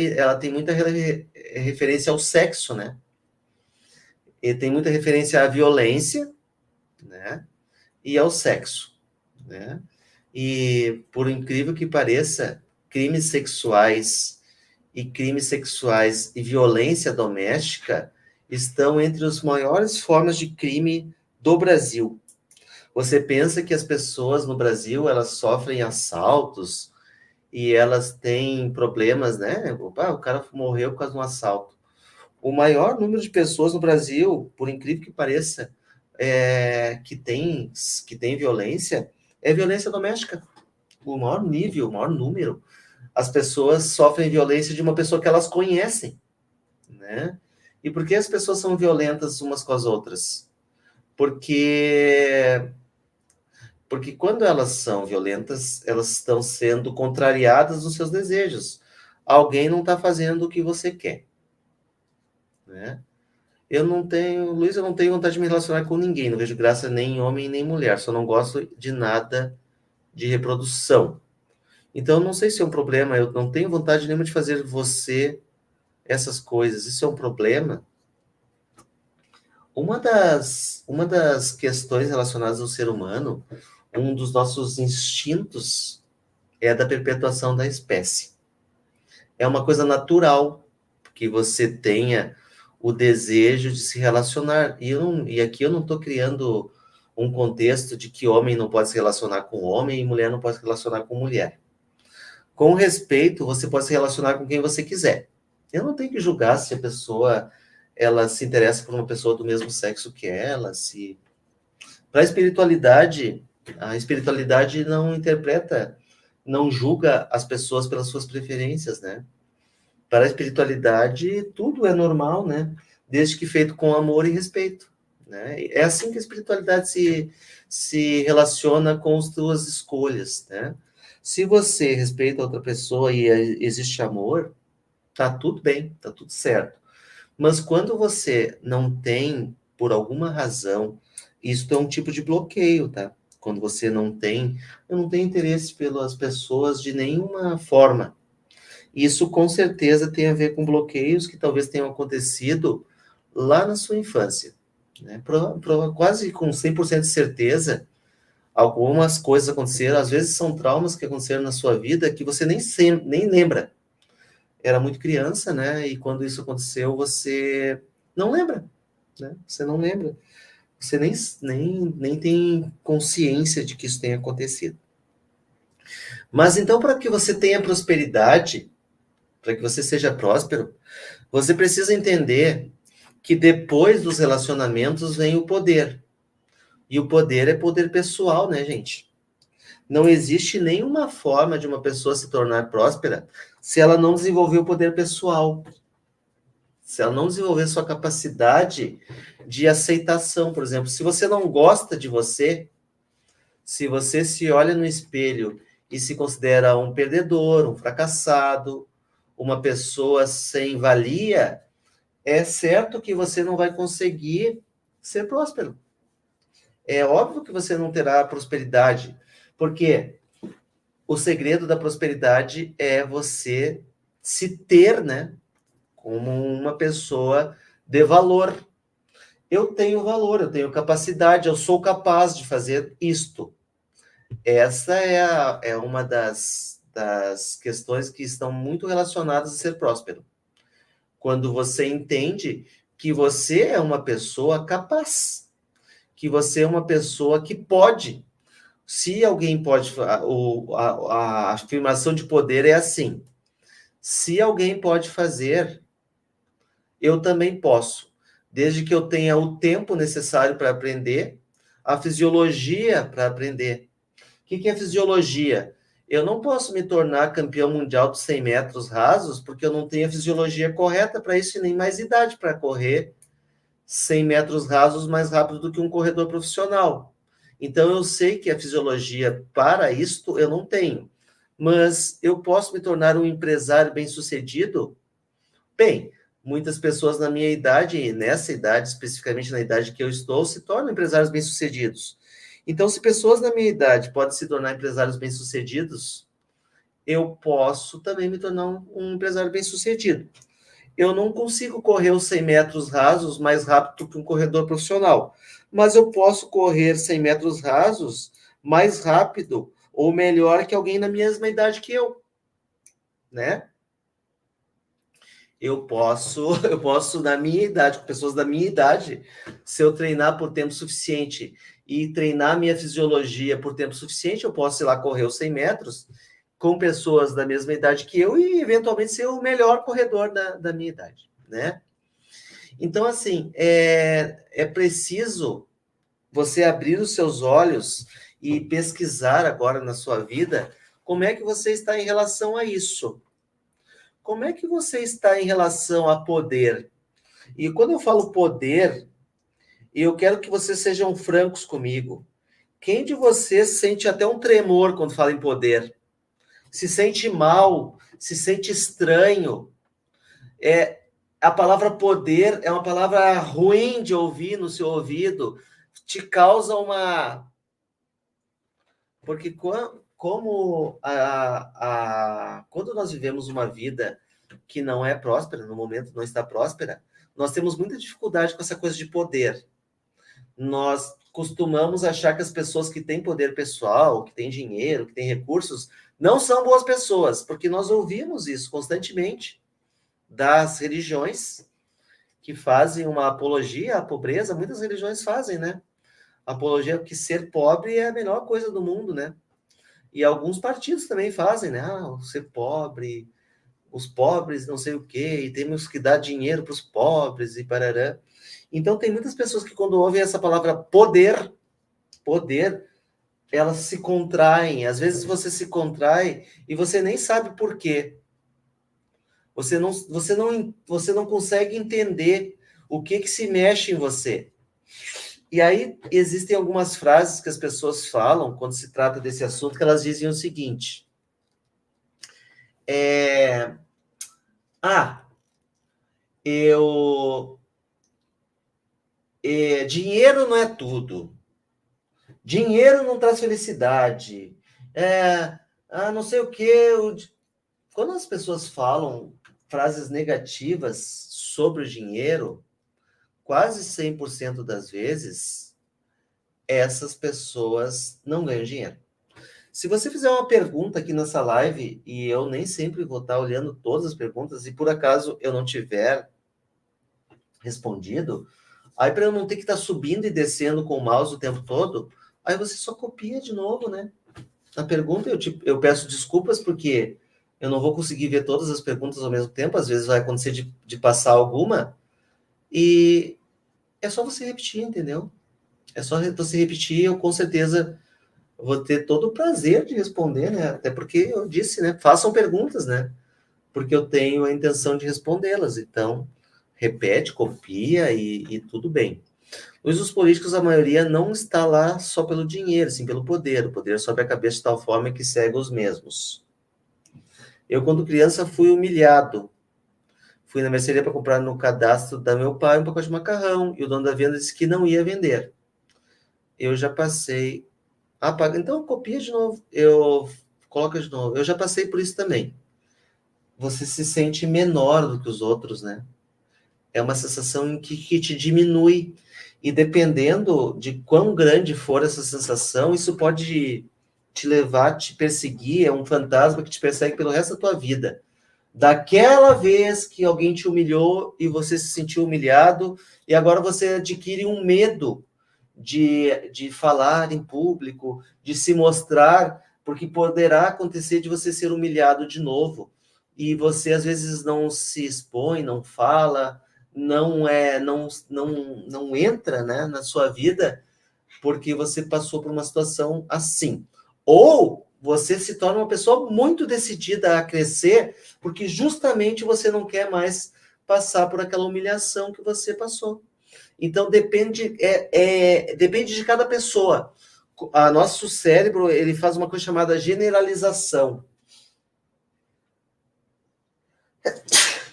referência ao sexo, né? E tem muita referência à violência, né? e ao sexo, né? E, por incrível que pareça, crimes sexuais e violência doméstica estão entre as maiores formas de crime do Brasil. Você pensa que as pessoas no Brasil, elas sofrem assaltos e elas têm problemas, né? Opa, o cara morreu por causa de um assalto. O maior número de pessoas no Brasil, por incrível que pareça, que tem violência, é violência doméstica. O maior nível, o maior número. As pessoas sofrem violência de uma pessoa que elas conhecem, né? E por que as pessoas são violentas umas com as outras? Porque quando elas são violentas, elas estão sendo contrariadas nos seus desejos. Alguém não está fazendo o que você quer, né? Luiz, eu não tenho vontade de me relacionar com ninguém, não vejo graça nem em homem nem em mulher, só não gosto de nada de reprodução. Então, eu não sei se é um problema, eu não tenho vontade nenhuma de fazer você essas coisas. Isso é um problema? Uma das questões relacionadas ao ser humano, um dos nossos instintos é a da perpetuação da espécie. É uma coisa natural que você tenha o desejo de se relacionar. E aqui eu não estou criando um contexto de que homem não pode se relacionar com homem e mulher não pode se relacionar com mulher. Com respeito, você pode se relacionar com quem você quiser. Eu não tenho que julgar se a pessoa ela se interessa por uma pessoa do mesmo sexo que ela, se para a espiritualidade não interpreta, não julga as pessoas pelas suas preferências, né? Para a espiritualidade tudo é normal, né? Desde que feito com amor e respeito, né? É assim que a espiritualidade se relaciona com as suas escolhas, né? Se você respeita outra pessoa e existe amor, tá tudo bem, tá tudo certo. Mas quando você não tem, por alguma razão, isso é um tipo de bloqueio, tá? Quando você não tem, eu não tenho interesse pelas pessoas de nenhuma forma. Isso com certeza tem a ver com bloqueios que talvez tenham acontecido lá na sua infância, né? Quase com 100% de certeza, algumas coisas aconteceram, às vezes são traumas que aconteceram na sua vida que você nem lembra. Era muito criança, né? E quando isso aconteceu, você não lembra, né? Você não lembra. Você nem tem consciência de que isso tenha acontecido. Mas então, para que você tenha prosperidade, para que você seja próspero, você precisa entender que depois dos relacionamentos vem o poder. E o poder é poder pessoal, né, gente? Não existe nenhuma forma de uma pessoa se tornar próspera se ela não desenvolver o poder pessoal. Se ela não desenvolver sua capacidade de aceitação, por exemplo. Se você não gosta de você, se você se olha no espelho e se considera um perdedor, um fracassado, uma pessoa sem valia, é certo que você não vai conseguir ser próspero. É óbvio que você não terá prosperidade, porque o segredo da prosperidade é você se ter, né, como uma pessoa de valor. Eu tenho valor, eu tenho capacidade, eu sou capaz de fazer isto. Essa é uma das questões que estão muito relacionadas a ser próspero. Quando você entende que você é uma pessoa capaz, que você é uma pessoa que pode. Se alguém pode, a afirmação de poder é assim: se alguém pode fazer, eu também posso, desde que eu tenha o tempo necessário para aprender, a fisiologia para aprender. O que é fisiologia? Eu não posso me tornar campeão mundial de 100 metros rasos porque eu não tenho a fisiologia correta para isso e nem mais idade para correr 100 metros rasos mais rápido do que um corredor profissional. Então, eu sei que a fisiologia para isto eu não tenho. Mas eu posso me tornar um empresário bem-sucedido? Bem, muitas pessoas na minha idade, e nessa idade, especificamente na idade que eu estou, se tornam empresários bem-sucedidos. Então, se pessoas na minha idade podem se tornar empresários bem-sucedidos, eu posso também me tornar um empresário bem-sucedido. eu não consigo correr os 100 metros rasos mais rápido que um corredor profissional, mas eu posso correr 100 metros rasos mais rápido ou melhor que alguém na mesma idade que eu, né? Eu posso, na minha idade, com pessoas da minha idade, se eu treinar por tempo suficiente e treinar minha fisiologia por tempo suficiente, eu posso ir lá correr os 100 metros com pessoas da mesma idade que eu e, eventualmente, ser o melhor corredor da minha idade, né? Então, assim, é preciso você abrir os seus olhos e pesquisar agora na sua vida como é que você está em relação a isso. Como é que você está em relação a poder? E quando eu falo poder, eu quero que vocês sejam francos comigo. Quem de vocês sente até um tremor quando fala em poder? Se sente mal, se sente estranho? A palavra poder é uma palavra ruim de ouvir no seu ouvido, te causa uma... Porque quando nós vivemos uma vida que não é próspera, no momento não está próspera, nós temos muita dificuldade com essa coisa de poder. Nós costumamos achar que as pessoas que têm poder pessoal, que têm dinheiro, que têm recursos, não são boas pessoas, porque nós ouvimos isso constantemente das religiões que fazem uma apologia à pobreza. Muitas religiões fazem, né? Apologia que ser pobre é a melhor coisa do mundo, né? E alguns partidos também fazem, né? Ser pobre, os pobres não sei o quê, e temos que dar dinheiro para os pobres e parará. Então, tem muitas pessoas que quando ouvem essa palavra poder, elas se contraem. Às vezes você se contrai e você nem sabe por quê. Você não consegue entender o que se mexe em você. E aí, existem algumas frases que as pessoas falam quando se trata desse assunto, que elas dizem o seguinte. Dinheiro não é tudo. Dinheiro não traz felicidade. Não sei o quê. Quando as pessoas falam frases negativas sobre o dinheiro, quase 100% das vezes, essas pessoas não ganham dinheiro. Se você fizer uma pergunta aqui nessa live, e eu nem sempre vou estar olhando todas as perguntas, e por acaso eu não tiver respondido, aí para eu não ter que estar subindo e descendo com o mouse o tempo todo, aí você só copia de novo, né? A pergunta, eu peço desculpas porque eu não vou conseguir ver todas as perguntas ao mesmo tempo, às vezes vai acontecer de passar alguma, e é só você repetir, entendeu? É só você repetir, eu com certeza vou ter todo o prazer de responder, né? Até porque eu disse, né? Façam perguntas, né? Porque eu tenho a intenção de respondê-las. Então, repete, copia e tudo bem. Os políticos, a maioria, não está lá só pelo dinheiro, sim pelo poder. O poder sobe a cabeça de tal forma que cega os mesmos. Eu, quando criança, fui humilhado. Fui na mercearia para comprar no cadastro da meu pai um pacote de macarrão, e o dono da venda disse que não ia vender. Eu já passei... Então, copia de novo. Coloca de novo. Eu já passei por isso também. Você se sente menor do que os outros, né? É uma sensação que te diminui. E dependendo de quão grande for essa sensação, isso pode te levar, te perseguir. É um fantasma que te persegue pelo resto da tua vida. Daquela vez que alguém te humilhou e você se sentiu humilhado, e agora você adquire um medo de falar em público, de se mostrar, porque poderá acontecer de você ser humilhado de novo. E você, às vezes, não se expõe, não fala, não entra, né, na sua vida, porque você passou por uma situação assim. Ou você se torna uma pessoa muito decidida a crescer, porque justamente você não quer mais passar por aquela humilhação que você passou. Então, depende de cada pessoa. Nosso cérebro, ele faz uma coisa chamada generalização.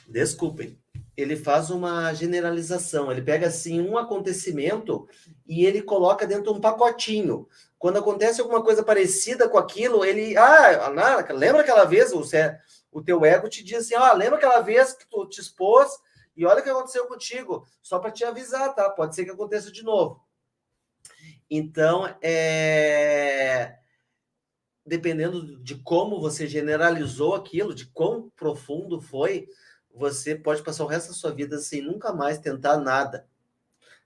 Desculpem. Ele faz uma generalização. Ele pega, assim, um acontecimento e ele coloca dentro de um pacotinho. Quando acontece alguma coisa parecida com aquilo, ele... lembra aquela vez o O teu ego te diz assim, ó, lembra aquela vez que tu te expôs e olha o que aconteceu contigo, só para te avisar, tá? Pode ser que aconteça de novo. Então, dependendo de como você generalizou aquilo, de quão profundo foi, você pode passar o resto da sua vida sem nunca mais tentar nada,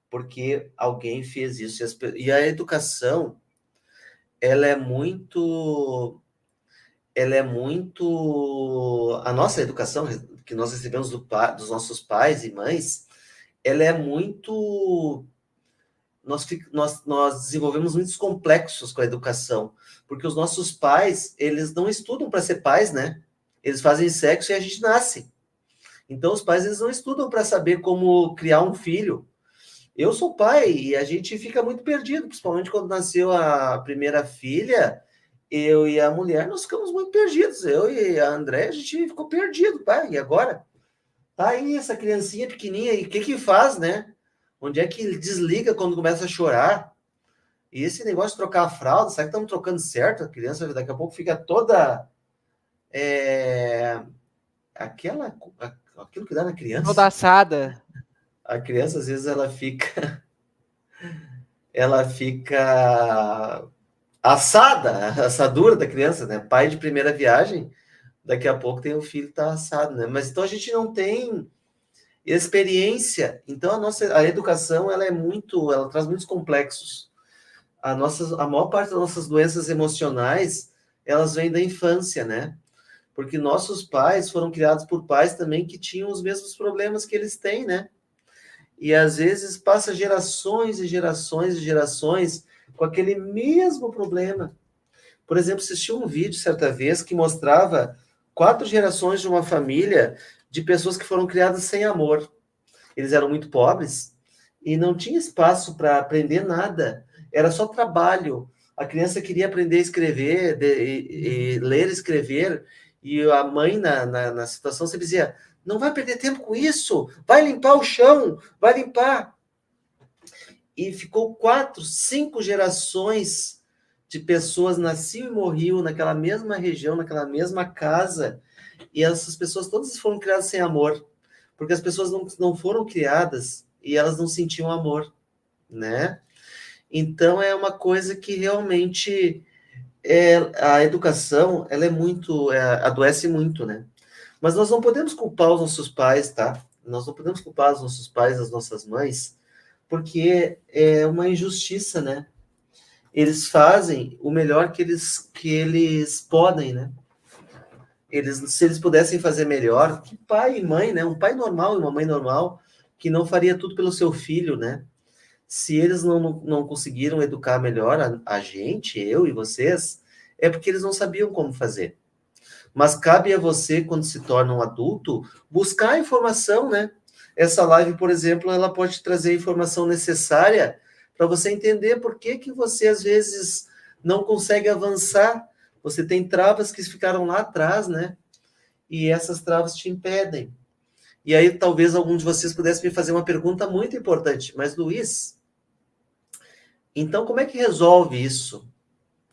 porque alguém fez isso. E a educação, ela é muito... A nossa educação, que nós recebemos dos nossos pais e mães, ela é muito... Nós desenvolvemos muitos complexos com a educação, porque os nossos pais, eles não estudam para ser pais, né? Eles fazem sexo e a gente nasce. Então, os pais, eles não estudam para saber como criar um filho. Eu sou pai e a gente fica muito perdido, principalmente quando nasceu a primeira filha, eu e a mulher, nós ficamos muito perdidos. Eu e a André, a gente ficou perdido, pai. E agora? Tá aí essa criancinha pequenininha, e o que faz, né? Onde é que ele desliga quando começa a chorar? E esse negócio de trocar a fralda, será que estamos trocando certo? A criança daqui a pouco fica toda... aquilo que dá na criança. Toda assada. A criança, às vezes, ela fica assada, assadura da criança, né? Pai de primeira viagem, daqui a pouco tem o filho que tá assado, né? Mas então a gente não tem experiência. Então a educação, ela traz muitos complexos. A maior parte das nossas doenças emocionais, elas vêm da infância, né? Porque nossos pais foram criados por pais também que tinham os mesmos problemas que eles têm, né? E às vezes passa gerações e gerações e gerações com aquele mesmo problema. Por exemplo, assisti um vídeo certa vez que mostrava 4 gerações de uma família de pessoas que foram criadas sem amor. Eles eram muito pobres e não tinha espaço para aprender nada. Era só trabalho. A criança queria aprender a escrever, ler e escrever, e a mãe, na situação, sempre dizia, não vai perder tempo com isso, vai limpar o chão, vai limpar. E ficou 4, 5 gerações de pessoas nasciam e morriam naquela mesma região, naquela mesma casa, e essas pessoas todas foram criadas sem amor, porque as pessoas não foram criadas e elas não sentiam amor, né? Então, é uma coisa que realmente a educação, ela adoece muito, né? Mas nós não podemos culpar os nossos pais, tá? Nós não podemos culpar os nossos pais, as nossas mães, porque é uma injustiça, né? Eles fazem o melhor que eles podem, né? Se eles pudessem fazer melhor, que pai e mãe, né? Um pai normal e uma mãe normal, que não faria tudo pelo seu filho, né? Se eles não conseguiram educar melhor a gente, eu e vocês, é porque eles não sabiam como fazer. Mas cabe a você, quando se torna um adulto, buscar a informação, né? Essa live, por exemplo, ela pode trazer a informação necessária para você entender por que você, às vezes, não consegue avançar. Você tem travas que ficaram lá atrás, né? E essas travas te impedem. E aí, talvez algum de vocês pudesse me fazer uma pergunta muito importante. Mas, Luiz, então como é que resolve isso?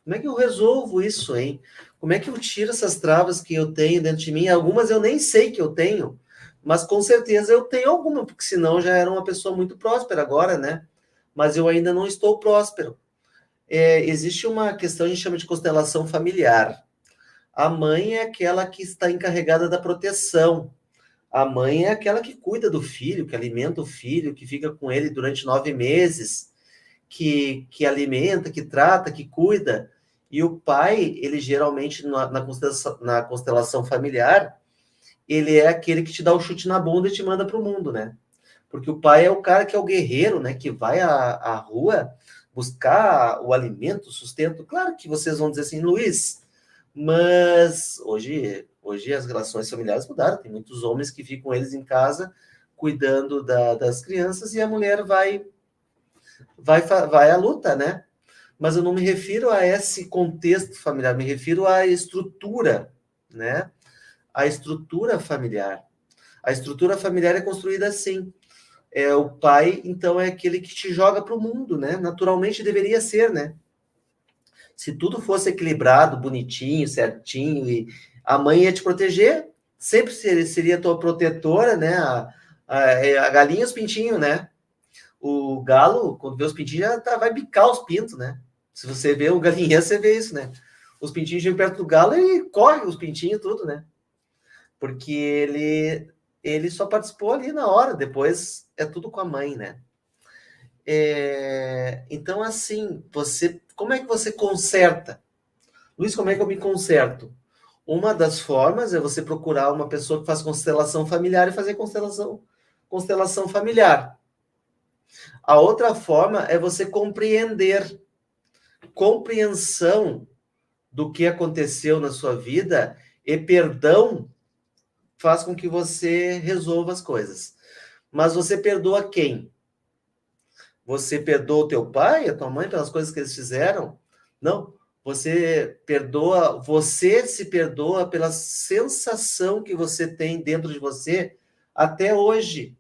Como é que eu resolvo isso, hein? Como é que eu tiro essas travas que eu tenho dentro de mim? Algumas eu nem sei que eu tenho, mas com certeza eu tenho alguma, porque senão já era uma pessoa muito próspera agora, né? Mas eu ainda não estou próspero. Existe uma questão, a gente chama de constelação familiar. A mãe é aquela que está encarregada da proteção. A mãe é aquela que cuida do filho, que alimenta o filho, que fica com ele durante 9 meses, que alimenta, que trata, que cuida. E o pai, ele geralmente, na constelação familiar, ele é aquele que te dá o chute na bunda e te manda para o mundo, né? Porque o pai é o cara que é o guerreiro, né? Que vai à rua buscar o alimento, o sustento. Claro que vocês vão dizer assim, Luiz, mas hoje as relações familiares mudaram. Tem muitos homens que ficam eles em casa cuidando das crianças e a mulher vai à luta, né? Mas eu não me refiro a esse contexto familiar, me refiro à estrutura, né? A estrutura familiar. A estrutura familiar é construída assim. O pai, então, é aquele que te joga para o mundo, né? Naturalmente deveria ser, né? Se tudo fosse equilibrado, bonitinho, certinho, e A mãe ia te proteger, sempre seria tua protetora, né? A galinha e os pintinhos, né? O galo, quando vê os pintinhos, vai bicar os pintos, né? Se você vê o galinheiro, você vê isso, né? Os pintinhos chegam perto do galo e corre os pintinhos, tudo, né? Porque ele só participou ali na hora, depois é tudo com a mãe, né? Então, assim, como é que você conserta? Luiz, como é que eu me conserto? Uma das formas é você procurar uma pessoa que faz constelação familiar e fazer constelação familiar. A outra forma é você compreender. Compreensão do que aconteceu na sua vida e perdão faz com que você resolva as coisas. Mas você perdoa quem? Você perdoa o teu pai, a tua mãe pelas coisas que eles fizeram? Não. Você se perdoa pela sensação que você tem dentro de você até hoje.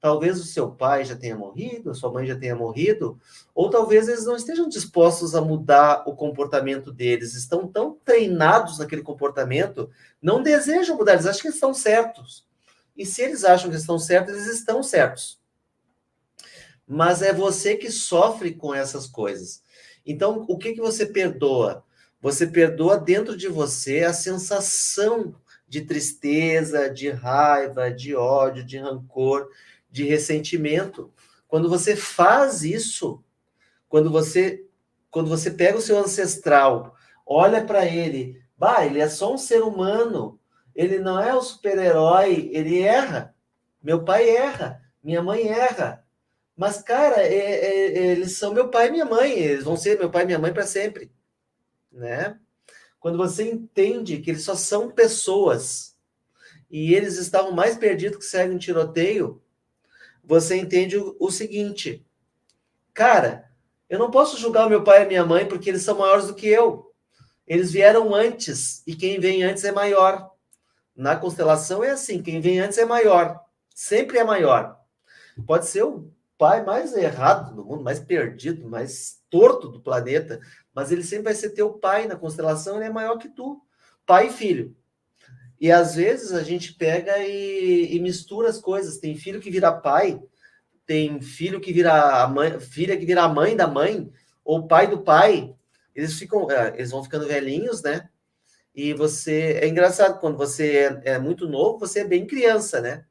Talvez o seu pai já tenha morrido, a sua mãe já tenha morrido, ou talvez eles não estejam dispostos a mudar o comportamento deles, estão tão treinados naquele comportamento, não desejam mudar, eles acham que estão certos. E se eles acham que estão certos, eles estão certos. Mas é você que sofre com essas coisas. Então, o que você perdoa? Você perdoa dentro de você a sensação de tristeza, de raiva, de ódio, de rancor, de ressentimento. Quando você faz isso, quando você pega o seu ancestral, olha para ele, ele é só um ser humano, ele não é o super-herói, ele erra. Meu pai erra, minha mãe erra. Mas, cara, eles são meu pai e minha mãe, eles vão ser meu pai e minha mãe para sempre, né? Quando você entende que eles só são pessoas e eles estavam mais perdidos que cego em tiroteio, você entende o seguinte, cara, eu não posso julgar o meu pai e a minha mãe porque eles são maiores do que eu. Eles vieram antes e quem vem antes é maior. Na constelação é assim, quem vem antes é maior, sempre é maior. Pode ser o pai mais errado do mundo, mais perdido, mais torto do planeta, mas ele sempre vai ser teu pai na constelação, ele é maior que tu, pai e filho. E às vezes a gente pega e mistura as coisas. Tem filho que vira pai, tem filho que vira a mãe, filha que vira a mãe da mãe, ou pai do pai. Eles vão ficando velhinhos, né? E é engraçado, quando você é muito novo, você é bem criança, né?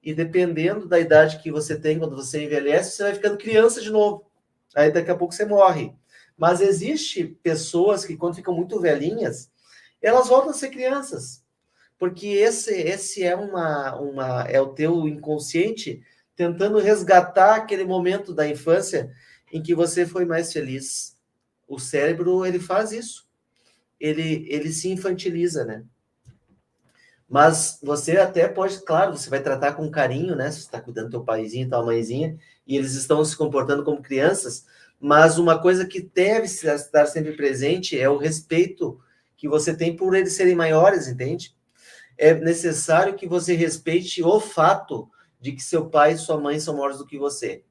E dependendo da idade que você tem, quando você envelhece, você vai ficando criança de novo. Aí daqui a pouco você morre. Mas existe pessoas que, quando ficam muito velhinhas, elas voltam a ser crianças. Porque esse é é o teu inconsciente tentando resgatar aquele momento da infância em que você foi mais feliz. O cérebro, ele faz isso. Ele se infantiliza, né? Mas você até pode, claro, você vai tratar com carinho, né? Você está cuidando do teu paizinho e tua mãezinha, e eles estão se comportando como crianças, mas uma coisa que deve estar sempre presente é o respeito que você tem por eles serem maiores, entende? É necessário que você respeite o fato de que seu pai e sua mãe são maiores do que você.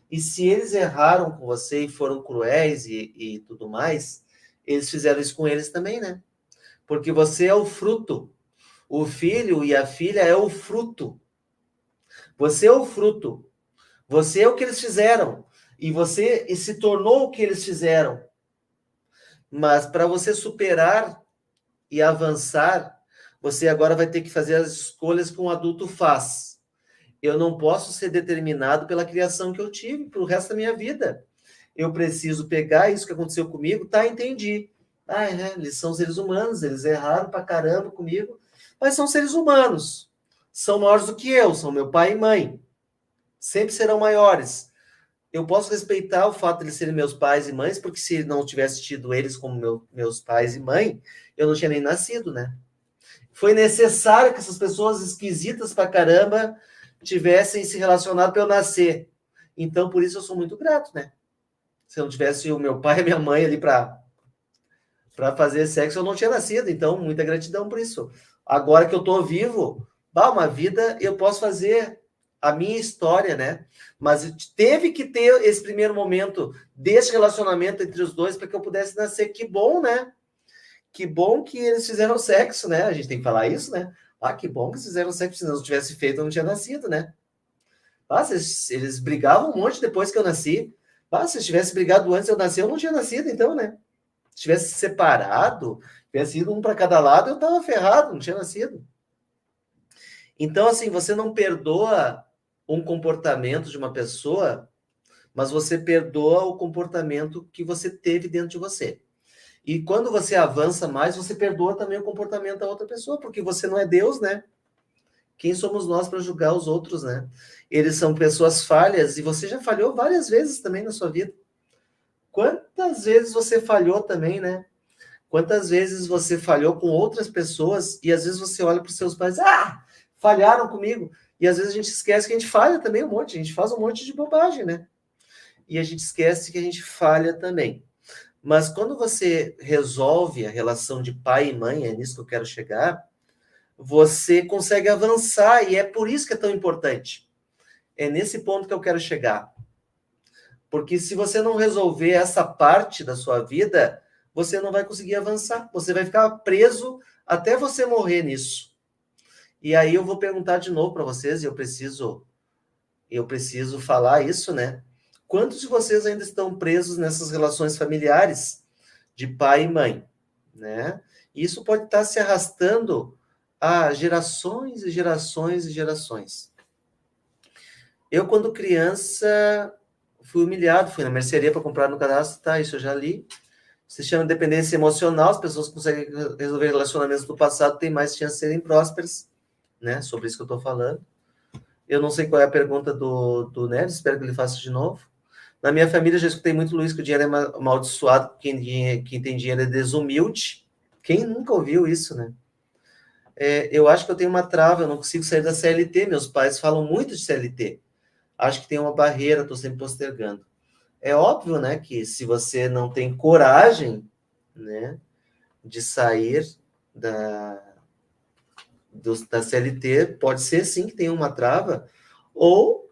E se eles erraram com você e foram cruéis e tudo mais, eles fizeram isso com eles também, né? Porque você é o fruto. O filho e a filha é o fruto. Você é o fruto. Você é o que eles fizeram. E você se tornou o que eles fizeram. Mas para você superar e avançar, você agora vai ter que fazer as escolhas que um adulto faz. Eu não posso ser determinado pela criação que eu tive para o resto da minha vida. Eu preciso pegar isso que aconteceu comigo, entendi. Eles são seres humanos, eles erraram pra caramba comigo, mas são seres humanos. São maiores do que eu, são meu pai e mãe. Sempre serão maiores. Eu posso respeitar o fato de eles serem meus pais e mães, porque se não tivesse tido eles como meus pais e mãe, eu não tinha nem nascido, né? Foi necessário que essas pessoas esquisitas pra caramba tivessem se relacionado para eu nascer. Então, por isso eu sou muito grato, né? Se eu não tivesse o meu pai e a minha mãe ali para fazer sexo, eu não tinha nascido. Então, muita gratidão por isso. Agora que eu estou vivo, uma vida eu posso fazer a minha história, né? Mas teve que ter esse primeiro momento desse relacionamento entre os dois para que eu pudesse nascer. Que bom, né? que bom que eles fizeram sexo, né? A gente tem que falar isso, né? Ah, que bom que eles fizeram sexo, se não tivesse feito, eu não tinha nascido, né? Ah, eles brigavam um monte depois que eu nasci. Ah, se eles tivessem brigado antes de eu nascer, eu não tinha nascido, então, né? Se tivesse separado, tivesse ido um para cada lado, eu tava ferrado, não tinha nascido. Então, assim, você não perdoa um comportamento de uma pessoa, mas você perdoa o comportamento que você teve dentro de você. E quando você avança mais, você perdoa também o comportamento da outra pessoa, porque você não é Deus, né? Quem somos nós para julgar os outros, né? Eles são pessoas falhas e você já falhou várias vezes também na sua vida. Quantas vezes você falhou também, né? Quantas vezes você falhou com outras pessoas e às vezes você olha para os seus pais, falharam comigo. E às vezes a gente esquece que a gente falha também um monte, a gente faz um monte de bobagem, né? E a gente esquece que a gente falha também. Mas quando você resolve a relação de pai e mãe, é nisso que eu quero chegar, você consegue avançar e é por isso que é tão importante. É nesse ponto que eu quero chegar. Porque se você não resolver essa parte da sua vida, você não vai conseguir avançar. Você vai ficar preso até você morrer nisso. E aí eu vou perguntar de novo para vocês, e eu preciso falar isso, né? Quantos de vocês ainda estão presos nessas relações familiares de pai e mãe, né? E isso pode estar se arrastando há gerações e gerações e gerações. Eu, quando criança, fui humilhado, fui na mercearia para comprar no cadastro, tá? Isso eu já li. Se chama dependência emocional, as pessoas que conseguem resolver relacionamentos do passado têm mais chance de serem prósperas, né? Sobre isso que eu estou falando. Eu não sei qual é a pergunta do Neves, espero que ele faça de novo. Na minha família, já escutei muito, Luiz, que o dinheiro é amaldiçoado, quem tem dinheiro é desumilde. Quem nunca ouviu isso, né? Eu acho que eu tenho uma trava, eu não consigo sair da CLT, meus pais falam muito de CLT. Acho que tem uma barreira, estou sempre postergando. É óbvio, né, que se você não tem coragem, né, de sair da CLT, pode ser sim que tenha uma trava, ou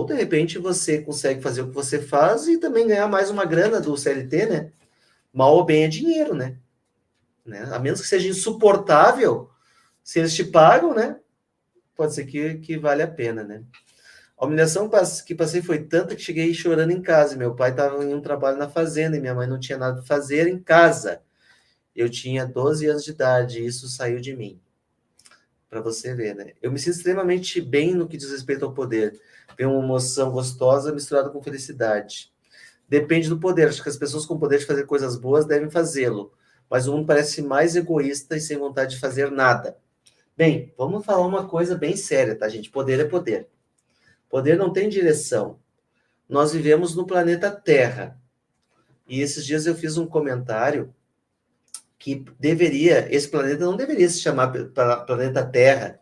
de repente você consegue fazer o que você faz e também ganhar mais uma grana do CLT, né? Mal ou bem é dinheiro, né? A menos que seja insuportável, se eles te pagam, né? Pode ser que vale a pena, né? A humilhação que passei foi tanta que cheguei chorando em casa. Meu pai estava em um trabalho na fazenda e minha mãe não tinha nada para fazer em casa. Eu tinha 12 anos de idade e isso saiu de mim. Para você ver, né? Eu me sinto extremamente bem no que diz respeito ao poder. Tem uma emoção gostosa misturada com felicidade. Depende do poder. Acho que as pessoas com poder de fazer coisas boas devem fazê-lo. Mas o mundo parece mais egoísta e sem vontade de fazer nada. Bem, vamos falar uma coisa bem séria, tá, gente? Poder é poder. Poder não tem direção. Nós vivemos no planeta Terra. E esses dias eu fiz um comentário que esse planeta não deveria se chamar planeta Terra.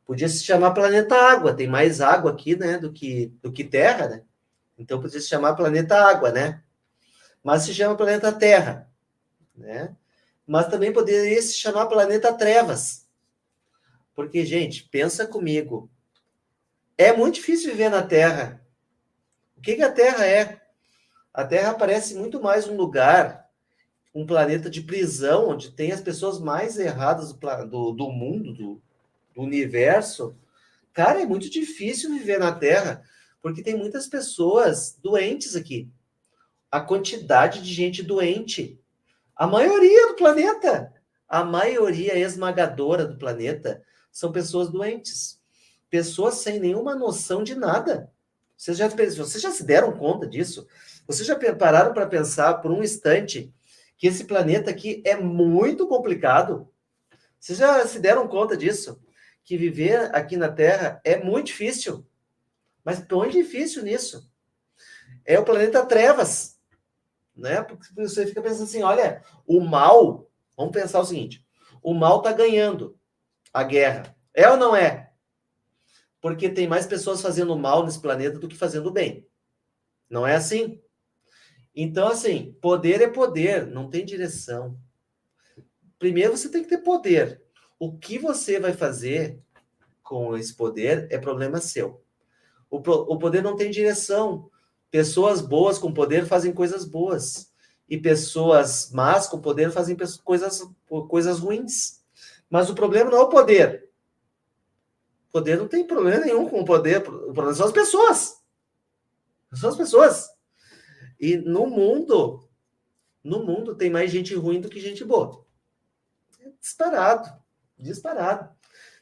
Podia se chamar planeta Água. Tem mais água aqui, né, do que Terra, né? Então podia se chamar planeta Água, né? Mas se chama planeta Terra, né? Mas também poderia se chamar planeta Trevas. Porque, gente, pensa comigo. É muito difícil viver na Terra. O que a Terra é? A Terra parece muito mais um lugar, um planeta de prisão, onde tem as pessoas mais erradas do mundo, do universo. Cara, é muito difícil viver na Terra, porque tem muitas pessoas doentes aqui. A quantidade de gente doente. A maioria do planeta, a maioria esmagadora do planeta, são pessoas doentes. Pessoas sem nenhuma noção de nada. Vocês já se deram conta disso? Vocês já pararam para pensar por um instante que esse planeta aqui é muito complicado? Vocês já se deram conta disso? Que viver aqui na Terra é muito difícil. Mas tão difícil nisso. É o planeta Trevas, né? Porque você fica pensando assim, olha, o mal, vamos pensar o seguinte, o mal está ganhando a guerra. É ou não é? Porque tem mais pessoas fazendo mal nesse planeta do que fazendo bem. Não é assim? Então, assim, poder é poder, não tem direção. Primeiro você tem que ter poder. O que você vai fazer com esse poder é problema seu. O poder não tem direção. Pessoas boas com poder fazem coisas boas. e pessoas más com poder fazem coisas ruins. Mas o problema não é o poder. O poder não tem problema nenhum com o poder. O problema são as pessoas. São as pessoas. E no mundo tem mais gente ruim do que gente boa. Disparado. Disparado.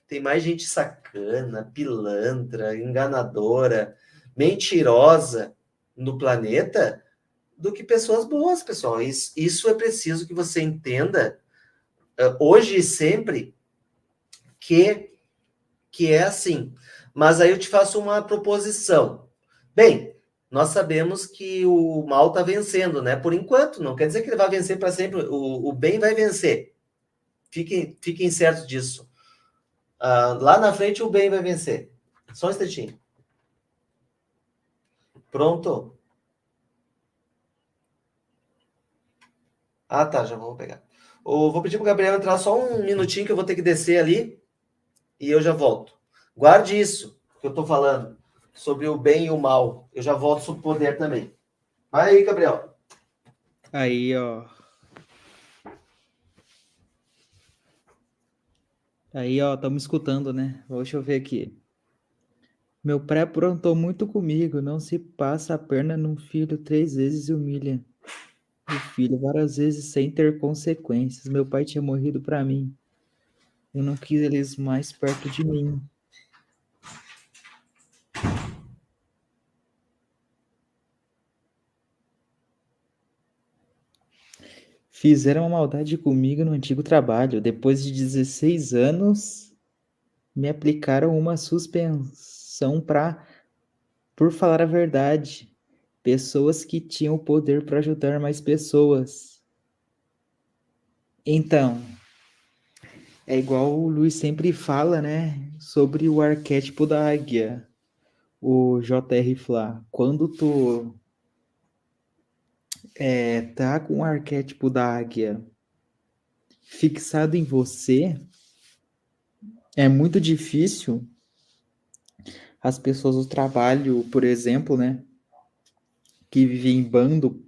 Tem mais gente sacana, pilantra, enganadora, mentirosa no planeta do que pessoas boas, pessoal. Isso é preciso que você entenda hoje e sempre que é assim. Mas aí eu te faço uma proposição. Bem, nós sabemos que o mal está vencendo, né? Por enquanto, não quer dizer que ele vai vencer para sempre. O bem vai vencer. Fiquem certos disso. Lá na frente o bem vai vencer. Só um instantinho. Pronto? Ah, tá, já vou pegar. Vou pedir para o Gabriel entrar só um minutinho que eu vou ter que descer ali e eu já volto. Guarde isso que eu estou falando sobre o bem e o mal. Eu já volto sobre o poder também. Vai aí, Gabriel. Aí, ó. Aí, ó, estamos escutando, né? Deixa eu ver aqui. Meu pai aprontou muito comigo. Não se passa a perna num filho 3 vezes e humilha o filho várias vezes sem ter consequências. Meu pai tinha morrido para mim. Eu não quis eles mais perto de mim. Fizeram uma maldade comigo no antigo trabalho. Depois de 16 anos, me aplicaram uma suspensão por falar a verdade. Pessoas que tinham o poder para ajudar mais pessoas. Então, é igual o Luiz sempre fala, né? Sobre o arquétipo da águia. O J.R. Flá. Quando tu tá com o arquétipo da águia fixado em você, é muito difícil as pessoas do trabalho, por exemplo, né? Que vivem em bando,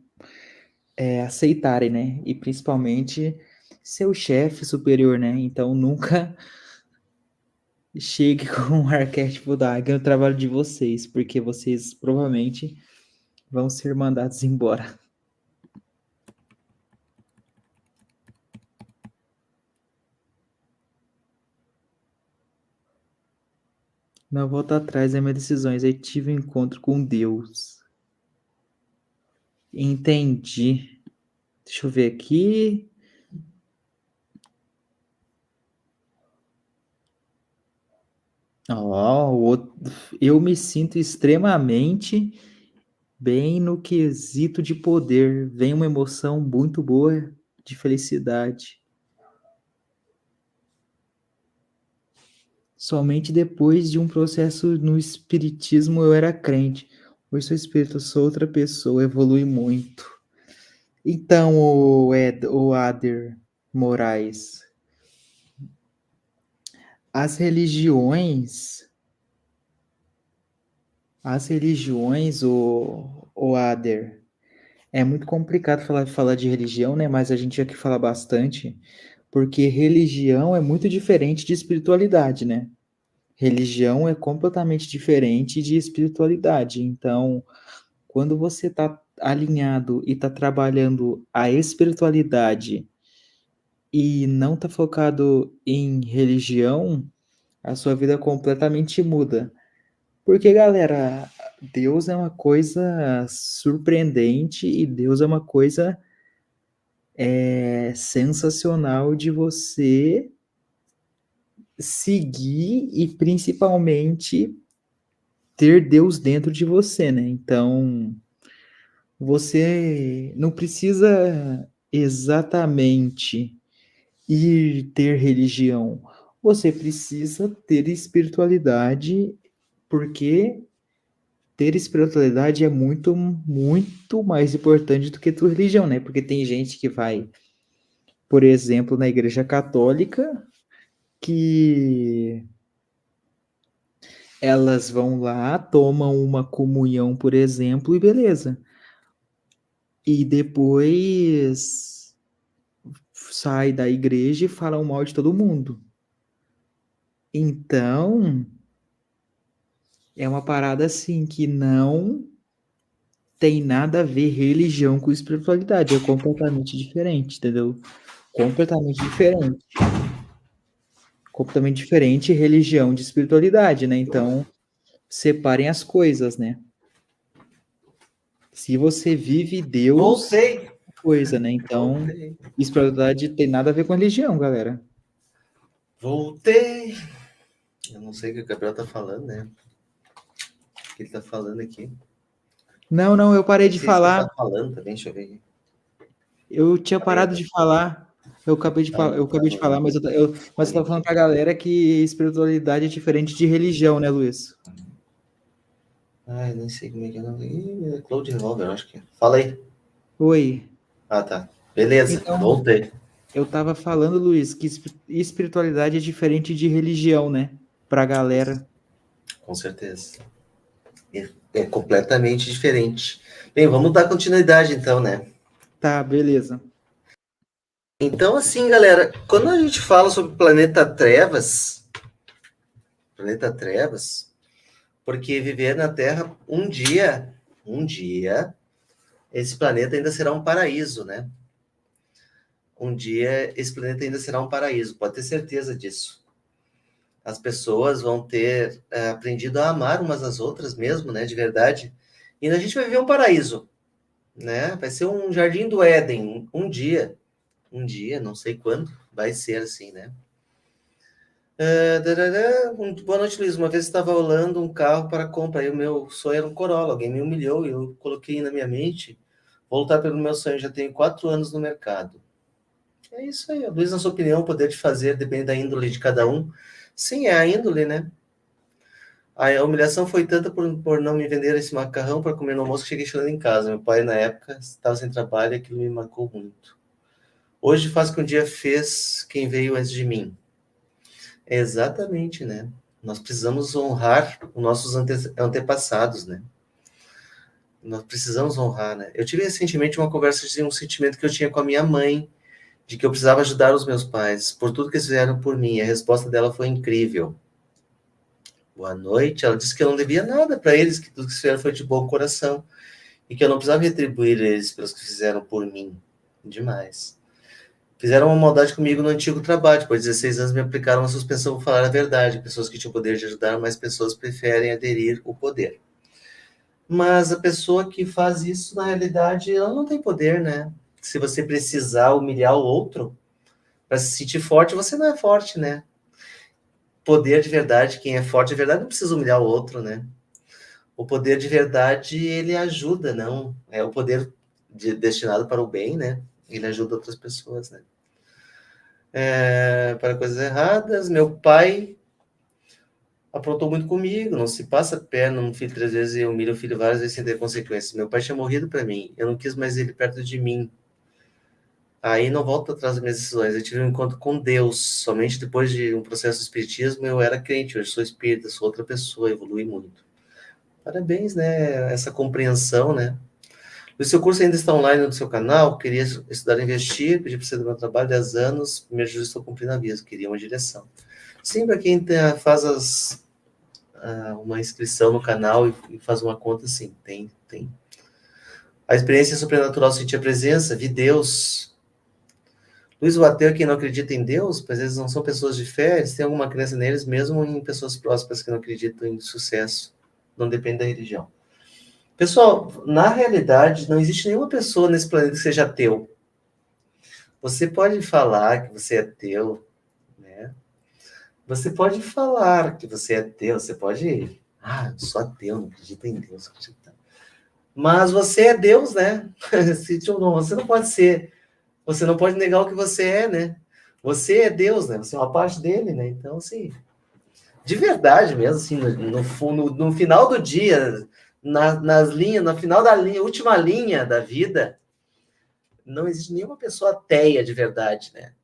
aceitarem, né? E principalmente seu chefe superior, né? Então nunca chegue com o arquétipo da águia no trabalho de vocês, porque vocês provavelmente vão ser mandados embora. Não volto atrás das minhas decisões. Aí tive um encontro com Deus. Entendi. Deixa eu ver aqui. Eu me sinto extremamente bem no quesito de poder. Vem uma emoção muito boa de felicidade. Somente depois de um processo no espiritismo eu era crente. Hoje sou espírita, sou outra pessoa, evolui muito. Então, o Ader Moraes, as religiões, o Ader, é muito complicado falar de religião, né? Mas a gente aqui fala bastante, porque religião é muito diferente de espiritualidade, né? Religião é completamente diferente de espiritualidade. Então, quando você está alinhado e está trabalhando a espiritualidade e não está focado em religião, a sua vida completamente muda. Porque, galera, Deus é uma coisa surpreendente e Deus é uma coisa sensacional de você seguir e principalmente ter Deus dentro de você, né? Então, você não precisa exatamente ir ter religião. Você precisa ter espiritualidade, porque ter espiritualidade é muito, muito mais importante do que tua religião, né? Porque tem gente que vai, por exemplo, na igreja católica, que elas vão lá, tomam uma comunhão, por exemplo, e beleza. e depois sai da igreja e fala mal de todo mundo. Então, é uma parada assim que não tem nada a ver religião com espiritualidade, é completamente diferente, entendeu? Completamente diferente. Completamente diferente religião de espiritualidade, né? Então, separem as coisas, né? Se você vive Deus, Voltei. coisa, né? Então, Voltei. espiritualidade tem nada a ver com religião, galera. Voltei. Eu não sei o que o Gabriel tá falando, né? O que ele tá falando aqui. Não, eu parei de Não sei se ele falar. tá falando também, deixa eu ver aqui. Eu tinha Aí, parado de falar. Eu acabei de, tá, eu acabei de falar, mas eu tava falei. falando pra galera que espiritualidade é diferente de religião, né, Luiz? Ai, nem sei como é que é o nome. Ih, é Cloud Revolver, acho que é. Fala aí. Oi. Ah, tá. Beleza, Então, voltei. eu tava falando, Luiz, que espiritualidade é diferente de religião, né? Pra galera. Com certeza. É completamente diferente. Bem, vamos dar continuidade então, né? Tá, beleza. Então, assim, galera, quando a gente fala sobre planeta Trevas, porque viver na Terra um dia, esse planeta ainda será um paraíso, né? Um dia esse planeta ainda será um paraíso, pode ter certeza disso. As pessoas vão ter aprendido a amar umas às outras mesmo, né? De verdade. E a gente vai viver um paraíso, né? Vai ser um jardim do Éden, um dia, não sei quando, vai ser assim, né? Boa noite, Luiz. Uma vez estava olhando um carro para compra e o meu sonho era um Corolla. Alguém me humilhou e eu coloquei na minha mente voltar pelo meu sonho. Já tenho 4 anos no mercado. É isso aí. Luiz, na sua opinião, o poder de fazer depende da índole de cada um. Sim, é a índole, né? A humilhação foi tanta por não me vender esse macarrão para comer no almoço que cheguei chorando em casa. Meu pai, na época, estava sem trabalho e aquilo me marcou muito. Hoje faz que um dia fez quem veio antes de mim. Exatamente, né? Nós precisamos honrar os nossos antepassados, né? Nós precisamos honrar, né? Eu tive recentemente uma conversa de um sentimento que eu tinha com a minha mãe, de que eu precisava ajudar os meus pais por tudo que eles fizeram por mim. A resposta dela foi incrível. Boa noite. Ela disse que eu não devia nada para eles, que tudo que fizeram foi de bom coração e que eu não precisava retribuir eles pelos que fizeram por mim. Demais. Fizeram uma maldade comigo no antigo trabalho. Depois de 16 anos me aplicaram uma suspensão por falar a verdade. Pessoas que tinham o poder de ajudar, mas pessoas preferem aderir ao poder. Mas a pessoa que faz isso, na realidade, ela não tem poder, né? Se você precisar humilhar o outro para se sentir forte, você não é forte, né? Poder de verdade, quem é forte de verdade, não precisa humilhar o outro, né? O poder de verdade, ele ajuda, não? É o poder destinado para o bem, né? Ele ajuda outras pessoas, né? Para coisas erradas. Meu pai aprontou muito comigo, não se passa a perna no filho 3 vezes e humilha o filho várias vezes sem ter consequências. Meu pai tinha morrido para mim, eu não quis mais ele perto de mim. Aí não volto atrás das minhas decisões. Eu tive um encontro com Deus. Somente depois de um processo de espiritismo eu era crente. Hoje sou espírita, sou outra pessoa, evolui muito. Parabéns, né? Essa compreensão, né? O seu curso ainda está online no seu canal? Queria estudar e investir, pedi para você do meu trabalho 10 anos, primeiro juízo estou cumprindo a visa, queria uma direção. Sim, para quem faz uma inscrição no canal e faz uma conta, sim, tem. A experiência sobrenatural, sentir a presença, vi Deus. Luiz, o ateu é quem não acredita em Deus, pois eles não são pessoas de fé, eles têm alguma crença neles, mesmo em pessoas próximas que não acreditam em sucesso. Não depende da religião. Pessoal, na realidade, não existe nenhuma pessoa nesse planeta que seja ateu. Você pode falar que você é ateu, né? Você pode falar que você é ateu, você pode... Ah, eu sou ateu, não acredito em Deus. Mas você é Deus, né? Você não pode ser... Você não pode negar o que você é, né? Você é Deus, né? Você é uma parte dele, né? Então, assim, de verdade mesmo, assim, no final do dia, nas linhas, no final da linha, última linha da vida, não existe nenhuma pessoa ateia de verdade, né?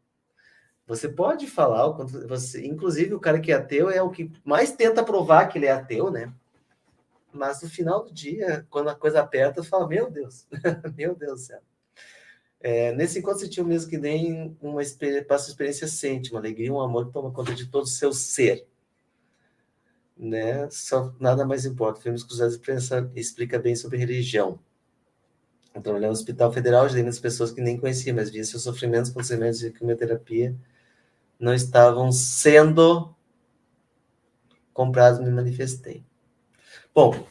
Você pode falar, inclusive o cara que é ateu é o que mais tenta provar que ele é ateu, né? mas no final do dia, quando a coisa aperta, eu falo, meu Deus, meu Deus do céu. Nesse encontro sentiu mesmo que nem passa experiência sente, uma alegria, um amor que toma conta de todo o seu ser. Né? Só nada mais importa. Filmes Cruzados explica bem sobre religião. Eu trabalhei no Hospital Federal, ajudei muitas pessoas que nem conhecia, mas via seus sofrimentos com os remédios de quimioterapia não estavam sendo comprados, me manifestei. Bom,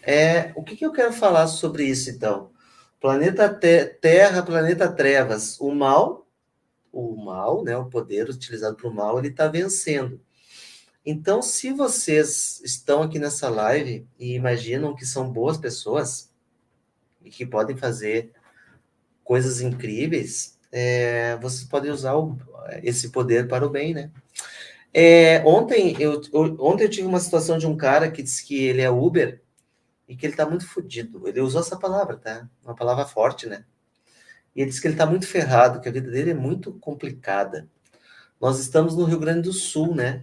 o que eu quero falar sobre isso, então? Planeta Terra, planeta Trevas. O mal, né, o poder utilizado para o mal, ele está vencendo. Então, se vocês estão aqui nessa live e imaginam que são boas pessoas e que podem fazer coisas incríveis, vocês podem usar esse poder para o bem, né? Ontem eu tive uma situação de um cara que disse que ele é Uber e que ele tá muito fodido. Ele usou essa palavra, tá? Uma palavra forte, né? E ele disse que ele tá muito ferrado, que a vida dele é muito complicada. Nós estamos no Rio Grande do Sul, né?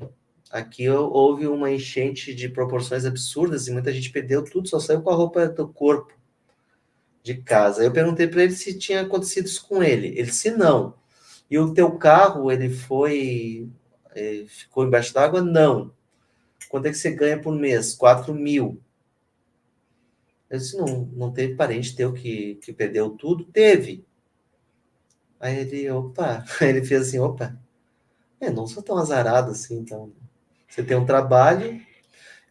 Aqui houve uma enchente de proporções absurdas e muita gente perdeu tudo, só saiu com a roupa do corpo de casa. Eu perguntei para ele se tinha acontecido isso com ele. Ele disse não. E o teu carro, ele ficou embaixo d'água? Não. Quanto é que você ganha por mês? 4 mil. Eu disse, não teve parente teu que perdeu tudo? Teve. Aí ele fez assim, não sou tão azarado assim, então. Você tem um trabalho.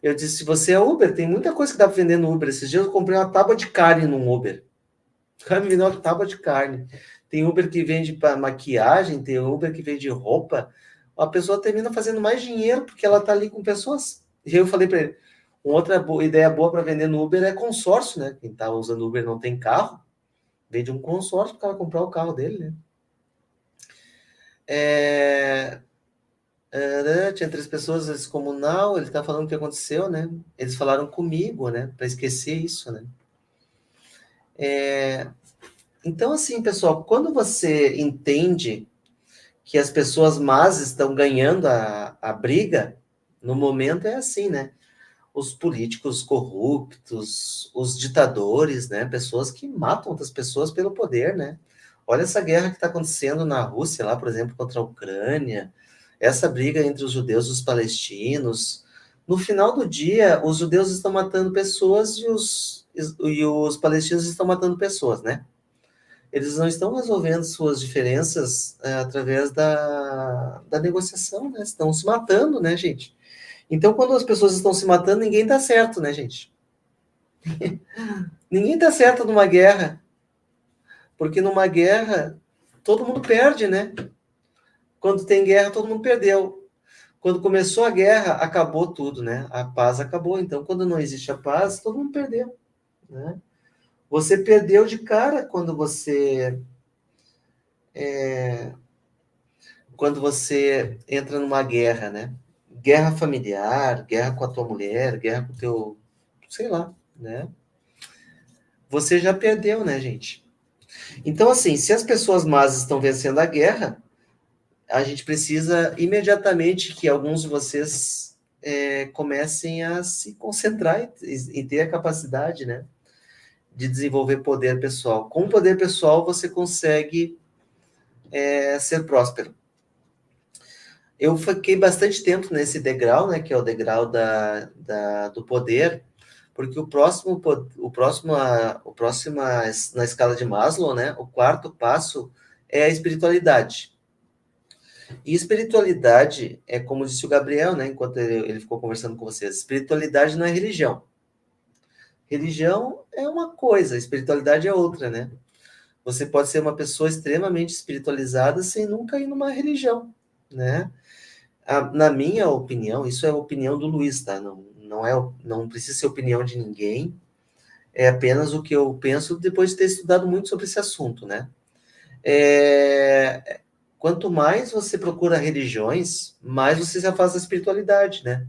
Eu disse, você é Uber, tem muita coisa que dá para vender no Uber. Esses dias eu comprei uma tábua de carne num Uber. O cara me vendeu uma tábua de carne. Tem Uber que vende para maquiagem, tem Uber que vende roupa. A pessoa termina fazendo mais dinheiro porque ela tá ali com pessoas. E eu falei para ele, uma outra ideia boa para vender no Uber é consórcio, né? Quem tá usando Uber não tem carro, vende um consórcio para o cara comprar o carro dele, né? Tinha 3 pessoas excomunal, ele tá falando o que aconteceu, né? Eles falaram comigo, né? Para esquecer isso, né? Então, assim, pessoal, quando você entende que as pessoas más estão ganhando a briga, no momento é assim, né? Os políticos corruptos, os ditadores, né? Pessoas que matam outras pessoas pelo poder, né? Olha essa guerra que está acontecendo na Rússia, lá, por exemplo, contra a Ucrânia, essa briga entre os judeus e os palestinos. No final do dia, os judeus estão matando pessoas e os palestinos estão matando pessoas, né? Eles não estão resolvendo suas diferenças através da negociação, né? Estão se matando, né, gente? Então, quando as pessoas estão se matando, ninguém tá certo, né, gente? Ninguém tá certo numa guerra. Porque numa guerra, todo mundo perde, né? Quando tem guerra, todo mundo perdeu. Quando começou a guerra, acabou tudo, né? A paz acabou. Então, quando não existe a paz, todo mundo perdeu, né? Você perdeu de cara quando você entra numa guerra, né? Guerra familiar, guerra com a tua mulher, guerra com o teu, sei lá, né? Você já perdeu, né, gente? Então, assim, se as pessoas más estão vencendo a guerra, a gente precisa imediatamente que alguns de vocês comecem a se concentrar e ter a capacidade, né, de desenvolver poder pessoal. Com poder pessoal, você consegue ser próspero. Eu fiquei bastante tempo nesse degrau, né, que é o degrau do poder, porque o próximo na escala de Maslow, né, o 4º passo é a espiritualidade. E espiritualidade é como disse o Gabriel, né, enquanto ele ficou conversando com vocês, espiritualidade não é religião. Religião é uma coisa, espiritualidade é outra, né? Você pode ser uma pessoa extremamente espiritualizada sem nunca ir numa religião, né? Na minha opinião, isso é a opinião do Luiz, tá? Não precisa ser opinião de ninguém, é apenas o que eu penso depois de ter estudado muito sobre esse assunto, né? Quanto mais você procura religiões, mais você se afasta da espiritualidade, né?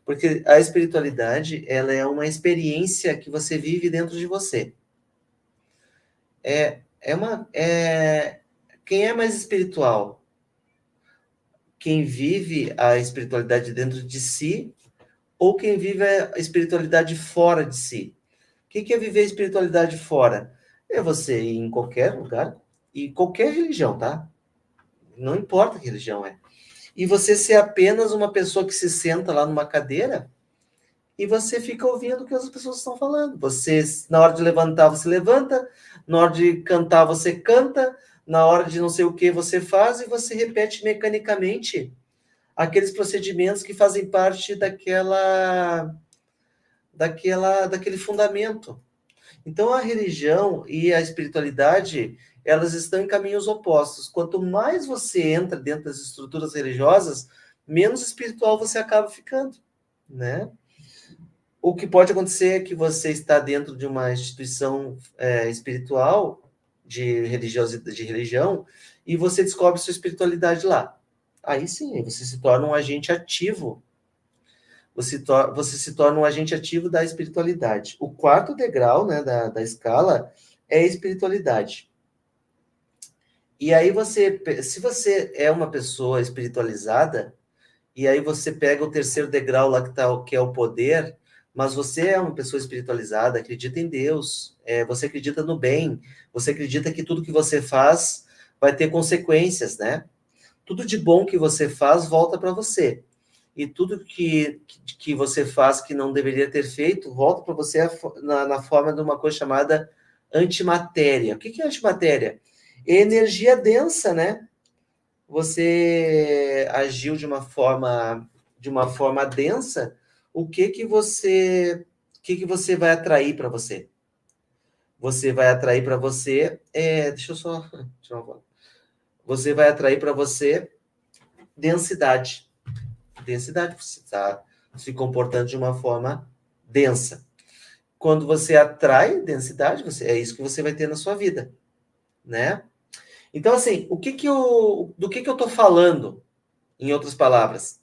Porque a espiritualidade, ela é uma experiência que você vive dentro de você. Quem é mais espiritual? Quem vive a espiritualidade dentro de si ou quem vive a espiritualidade fora de si? que é viver a espiritualidade fora? É você ir em qualquer lugar, e qualquer religião, tá? Não importa que religião é. E você ser apenas uma pessoa que se senta lá numa cadeira e você fica ouvindo o que as pessoas estão falando. Você, na hora de levantar, você levanta, na hora de cantar, você canta, na hora de não sei o que você faz, e você repete mecanicamente aqueles procedimentos que fazem parte daquele fundamento. Então, a religião e a espiritualidade, elas estão em caminhos opostos. Quanto mais você entra dentro das estruturas religiosas, menos espiritual você acaba ficando, né? O que pode acontecer é que você está dentro de uma instituição espiritual, de religião, e você descobre sua espiritualidade lá. Aí sim, você se torna um agente ativo. Você se torna um agente ativo da espiritualidade. O quarto degrau, né, da escala é a espiritualidade. E aí se você é uma pessoa espiritualizada, e aí você pega o terceiro degrau lá que é o poder, mas você é uma pessoa espiritualizada, acredita em Deus, você acredita no bem, você acredita que tudo que você faz vai ter consequências, né? Tudo de bom que você faz volta para você. E tudo que você faz que não deveria ter feito, volta para você na forma de uma coisa chamada antimatéria. O que é antimatéria? Energia densa, né? Você agiu de uma forma densa, o que você vai atrair para você? Você vai atrair para você, deixa eu só tirar uma foto. Você vai atrair para você densidade. Densidade, você está se comportando de uma forma densa. Quando você atrai densidade, é isso que você vai ter na sua vida, né? Então, assim, do que eu estou falando, em outras palavras?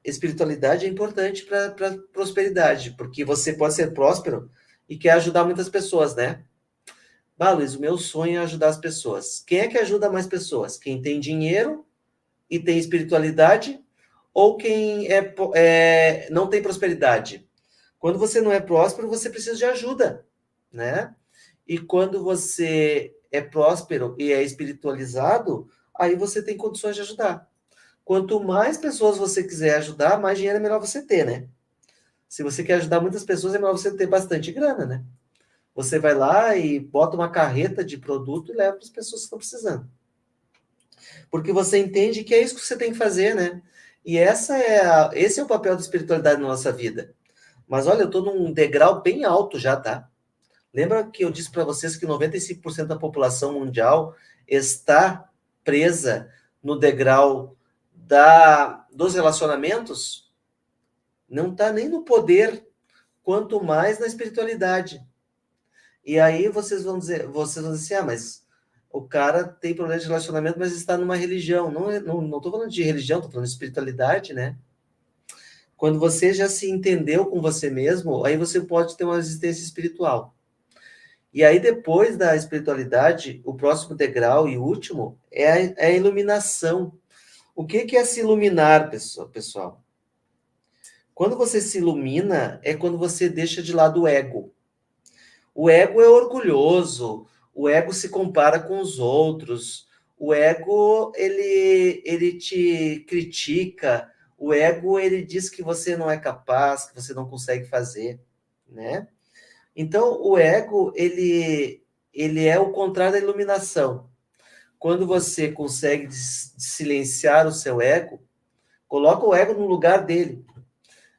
Espiritualidade é importante para prosperidade, porque você pode ser próspero e quer ajudar muitas pessoas, né? Luiz, o meu sonho é ajudar as pessoas. Quem é que ajuda mais pessoas? Quem tem dinheiro e tem espiritualidade, ou quem não tem prosperidade? Quando você não é próspero, você precisa de ajuda, né? E quando você é próspero e é espiritualizado, aí você tem condições de ajudar. Quanto mais pessoas você quiser ajudar, mais dinheiro é melhor você ter, né? Se você quer ajudar muitas pessoas, é melhor você ter bastante grana, né? Você vai lá e bota uma carreta de produto e leva para as pessoas que estão precisando. Porque você entende que é isso que você tem que fazer, né? E esse é o papel da espiritualidade na nossa vida. Mas olha, eu estou num degrau bem alto já, tá? Lembra que eu disse para vocês que 95% da população mundial está presa no degrau dos relacionamentos? Não está nem no poder, quanto mais na espiritualidade. E aí vocês vão dizer assim, mas o cara tem problema de relacionamento, mas está numa religião. Não estou falando de religião, estou falando de espiritualidade, né? Quando você já se entendeu com você mesmo, aí você pode ter uma existência espiritual. E aí, depois da espiritualidade, o próximo degrau e último é a iluminação. O que é se iluminar, pessoal? Quando você se ilumina, é quando você deixa de lado o ego. O ego é orgulhoso, o ego se compara com os outros, o ego, ele te critica, o ego, ele diz que você não é capaz, que você não consegue fazer, né? Então, o ego, ele é o contrário da iluminação. Quando você consegue silenciar o seu ego, coloca o ego no lugar dele.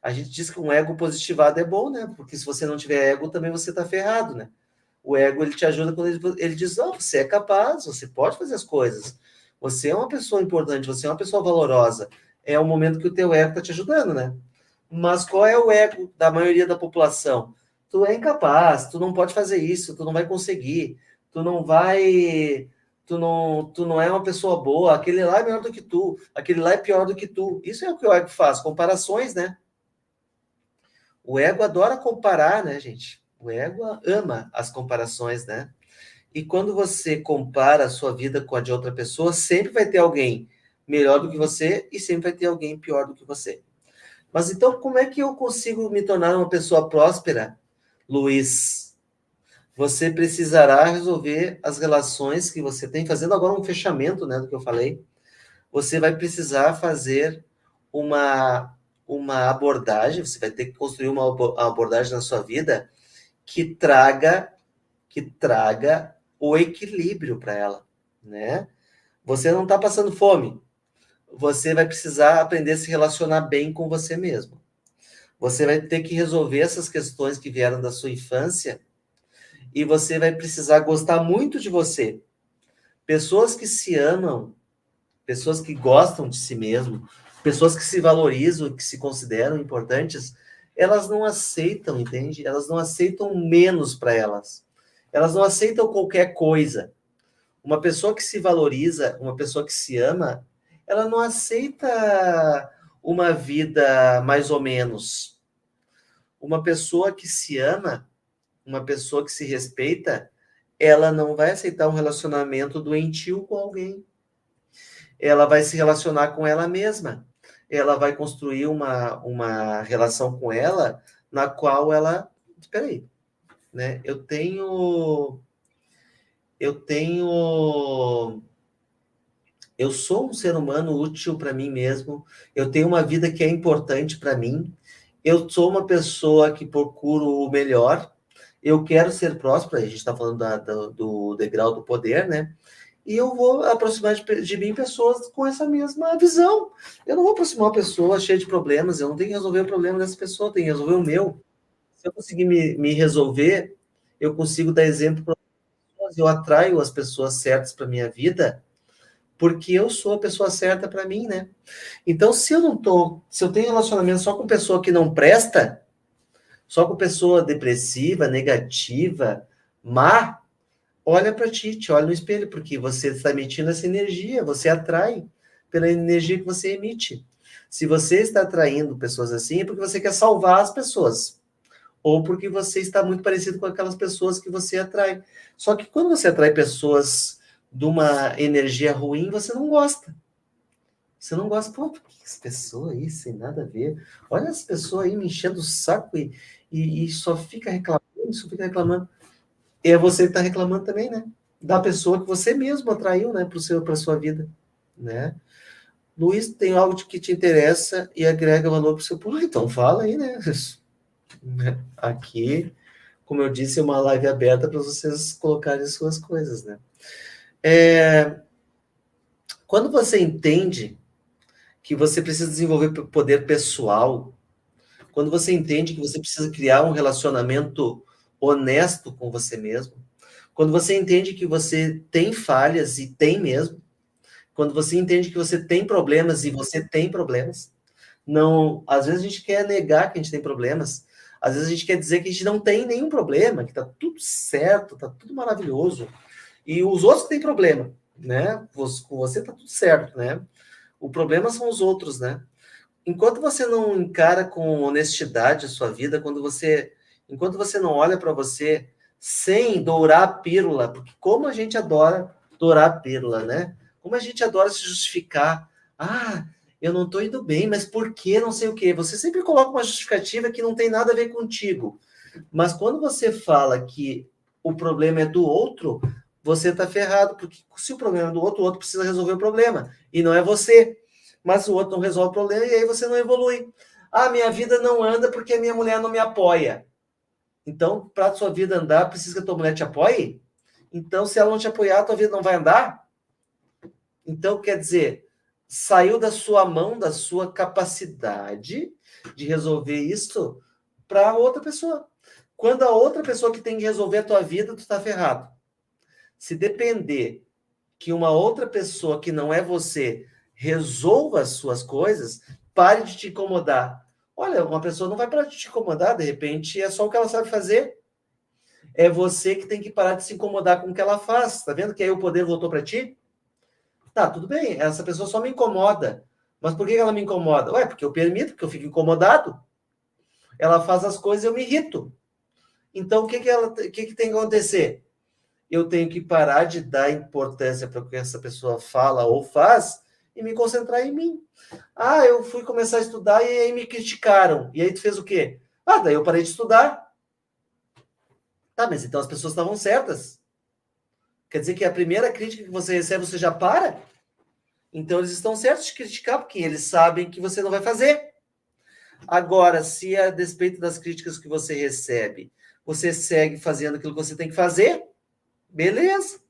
A gente diz que um ego positivado é bom, né? Porque se você não tiver ego, também você está ferrado, né? O ego, ele te ajuda quando ele diz, você é capaz, você pode fazer as coisas. Você é uma pessoa importante, você é uma pessoa valorosa. É o momento que o teu ego está te ajudando, né? Mas qual é o ego da maioria da população? Tu é incapaz, tu não pode fazer isso, tu não vai conseguir, tu não é uma pessoa boa, aquele lá é melhor do que tu, aquele lá é pior do que tu. Isso é o que o ego faz, comparações, né? O ego adora comparar, né, gente? O ego ama as comparações, né? E quando você compara a sua vida com a de outra pessoa, sempre vai ter alguém melhor do que você e sempre vai ter alguém pior do que você. Mas então, como é que eu consigo me tornar uma pessoa próspera? Luiz, você precisará resolver as relações que você tem, fazendo agora um fechamento, né, do que eu falei. Você vai precisar fazer uma abordagem, você vai ter que construir uma abordagem na sua vida que traga o equilíbrio para ela, né? Você não está passando fome, você vai precisar aprender a se relacionar bem com você mesmo. Você vai ter que resolver essas questões que vieram da sua infância e você vai precisar gostar muito de você. Pessoas que se amam, pessoas que gostam de si mesmo, pessoas que se valorizam, que se consideram importantes, elas não aceitam, entende? Elas não aceitam menos para elas. Elas não aceitam qualquer coisa. Uma pessoa que se valoriza, uma pessoa que se ama, ela não aceita uma vida mais ou menos. Uma pessoa que se ama, uma pessoa que se respeita, ela não vai aceitar um relacionamento doentio com alguém. Ela vai se relacionar com ela mesma. Ela vai construir uma relação com ela na qual ela... Espera aí, né? Eu sou um ser humano útil para mim mesmo, eu tenho uma vida que é importante para mim, eu sou uma pessoa que procuro o melhor, eu quero ser próspero, a gente está falando do degrau do poder, né? E eu vou aproximar de mim pessoas com essa mesma visão. Eu não vou aproximar uma pessoa cheia de problemas, eu não tenho que resolver o problema dessa pessoa, eu tenho que resolver o meu. Se eu conseguir me resolver, eu consigo dar exemplo para pessoas, eu atraio as pessoas certas para minha vida, porque eu sou a pessoa certa para mim, né? Então, se eu tenho relacionamento só com pessoa que não presta, só com pessoa depressiva, negativa, má, olha para ti, te olha no espelho, porque você está emitindo essa energia, você atrai pela energia que você emite. Se você está atraindo pessoas assim, é porque você quer salvar as pessoas, ou porque você está muito parecido com aquelas pessoas que você atrai. Só que quando você atrai pessoas de uma energia ruim, você não gosta. Você não gosta, pô, por que essa pessoa aí, sem nada a ver? Olha essa pessoa aí me enchendo o saco e só fica reclamando, só fica reclamando. E é você que está reclamando também, né? Da pessoa que você mesmo atraiu, né, para a sua vida, né? Luiz, tem algo que te interessa e agrega valor para o seu público, então fala aí, né? Aqui, como eu disse, é uma live aberta para vocês colocarem suas coisas, né? Quando você entende que você precisa desenvolver poder pessoal, quando você entende que você precisa criar um relacionamento honesto com você mesmo, quando você entende que você tem falhas e tem mesmo, quando você entende que você tem problemas e você tem problemas, não, às vezes a gente quer negar que a gente tem problemas, às vezes a gente quer dizer que a gente não tem nenhum problema, que tá tudo certo, tá tudo maravilhoso, e os outros têm problema, né? Com você tá tudo certo, né? O problema são os outros, né? Enquanto você não encara com honestidade a sua vida, enquanto você não olha para você sem dourar a pílula, porque como a gente adora dourar a pílula, né? Como a gente adora se justificar. Ah, eu não estou indo bem, mas por que não sei o quê? Você sempre coloca uma justificativa que não tem nada a ver contigo. Mas quando você fala que o problema é do outro, você está ferrado, porque se o problema é do outro, o outro precisa resolver o problema, e não é você. Mas o outro não resolve o problema e aí você não evolui. Ah, minha vida não anda porque a minha mulher não me apoia. Então, para a sua vida andar, precisa que a tua mulher te apoie? Então, se ela não te apoiar, a tua vida não vai andar? Então, quer dizer, saiu da sua mão, da sua capacidade de resolver isso para outra pessoa. Quando a outra pessoa que tem que resolver a tua vida, tu está ferrado. Se depender que uma outra pessoa que não é você resolva as suas coisas, pare de te incomodar. Olha, uma pessoa não vai parar de te incomodar, de repente é só o que ela sabe fazer. É você que tem que parar de se incomodar com o que ela faz. Tá vendo que aí o poder voltou para ti? Tá, tudo bem, essa pessoa só me incomoda. Mas por que ela me incomoda? Ué, porque eu permito, porque eu fico incomodado. Ela faz as coisas e eu me irrito. Então, o que tem que acontecer? Eu tenho que parar de dar importância para o que essa pessoa fala ou faz e me concentrar em mim. Ah, eu fui começar a estudar e aí me criticaram. E aí tu fez o quê? Ah, daí eu parei de estudar. Tá, mas então as pessoas estavam certas. Quer dizer que a primeira crítica que você recebe, você já para? Então eles estão certos de criticar, porque eles sabem que você não vai fazer. Agora, se a despeito das críticas que você recebe, você segue fazendo aquilo que você tem que fazer, beleza.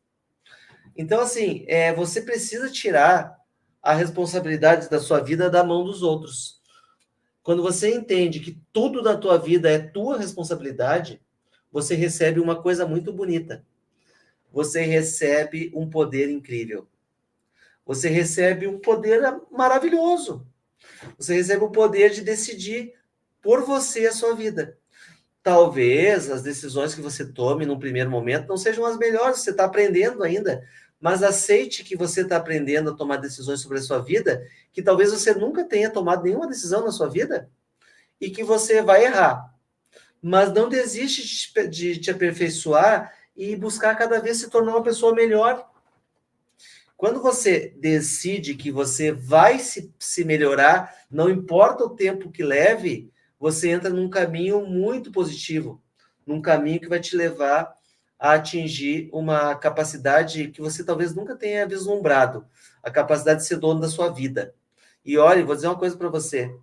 Então, assim, você precisa tirar a responsabilidade da sua vida da mão dos outros. Quando você entende que tudo da tua vida é tua responsabilidade, você recebe uma coisa muito bonita. Você recebe um poder incrível. Você recebe um poder maravilhoso. Você recebe o poder de decidir por você a sua vida. Talvez as decisões que você tome num primeiro momento não sejam as melhores, você está aprendendo ainda, mas aceite que você está aprendendo a tomar decisões sobre a sua vida, que talvez você nunca tenha tomado nenhuma decisão na sua vida e que você vai errar. Mas não desiste de te aperfeiçoar e buscar cada vez se tornar uma pessoa melhor. Quando você decide que você vai se melhorar, não importa o tempo que leve, você entra num caminho muito positivo, num caminho que vai te levar a atingir uma capacidade que você talvez nunca tenha vislumbrado, a capacidade de ser dono da sua vida. E olha, vou dizer uma coisa para você,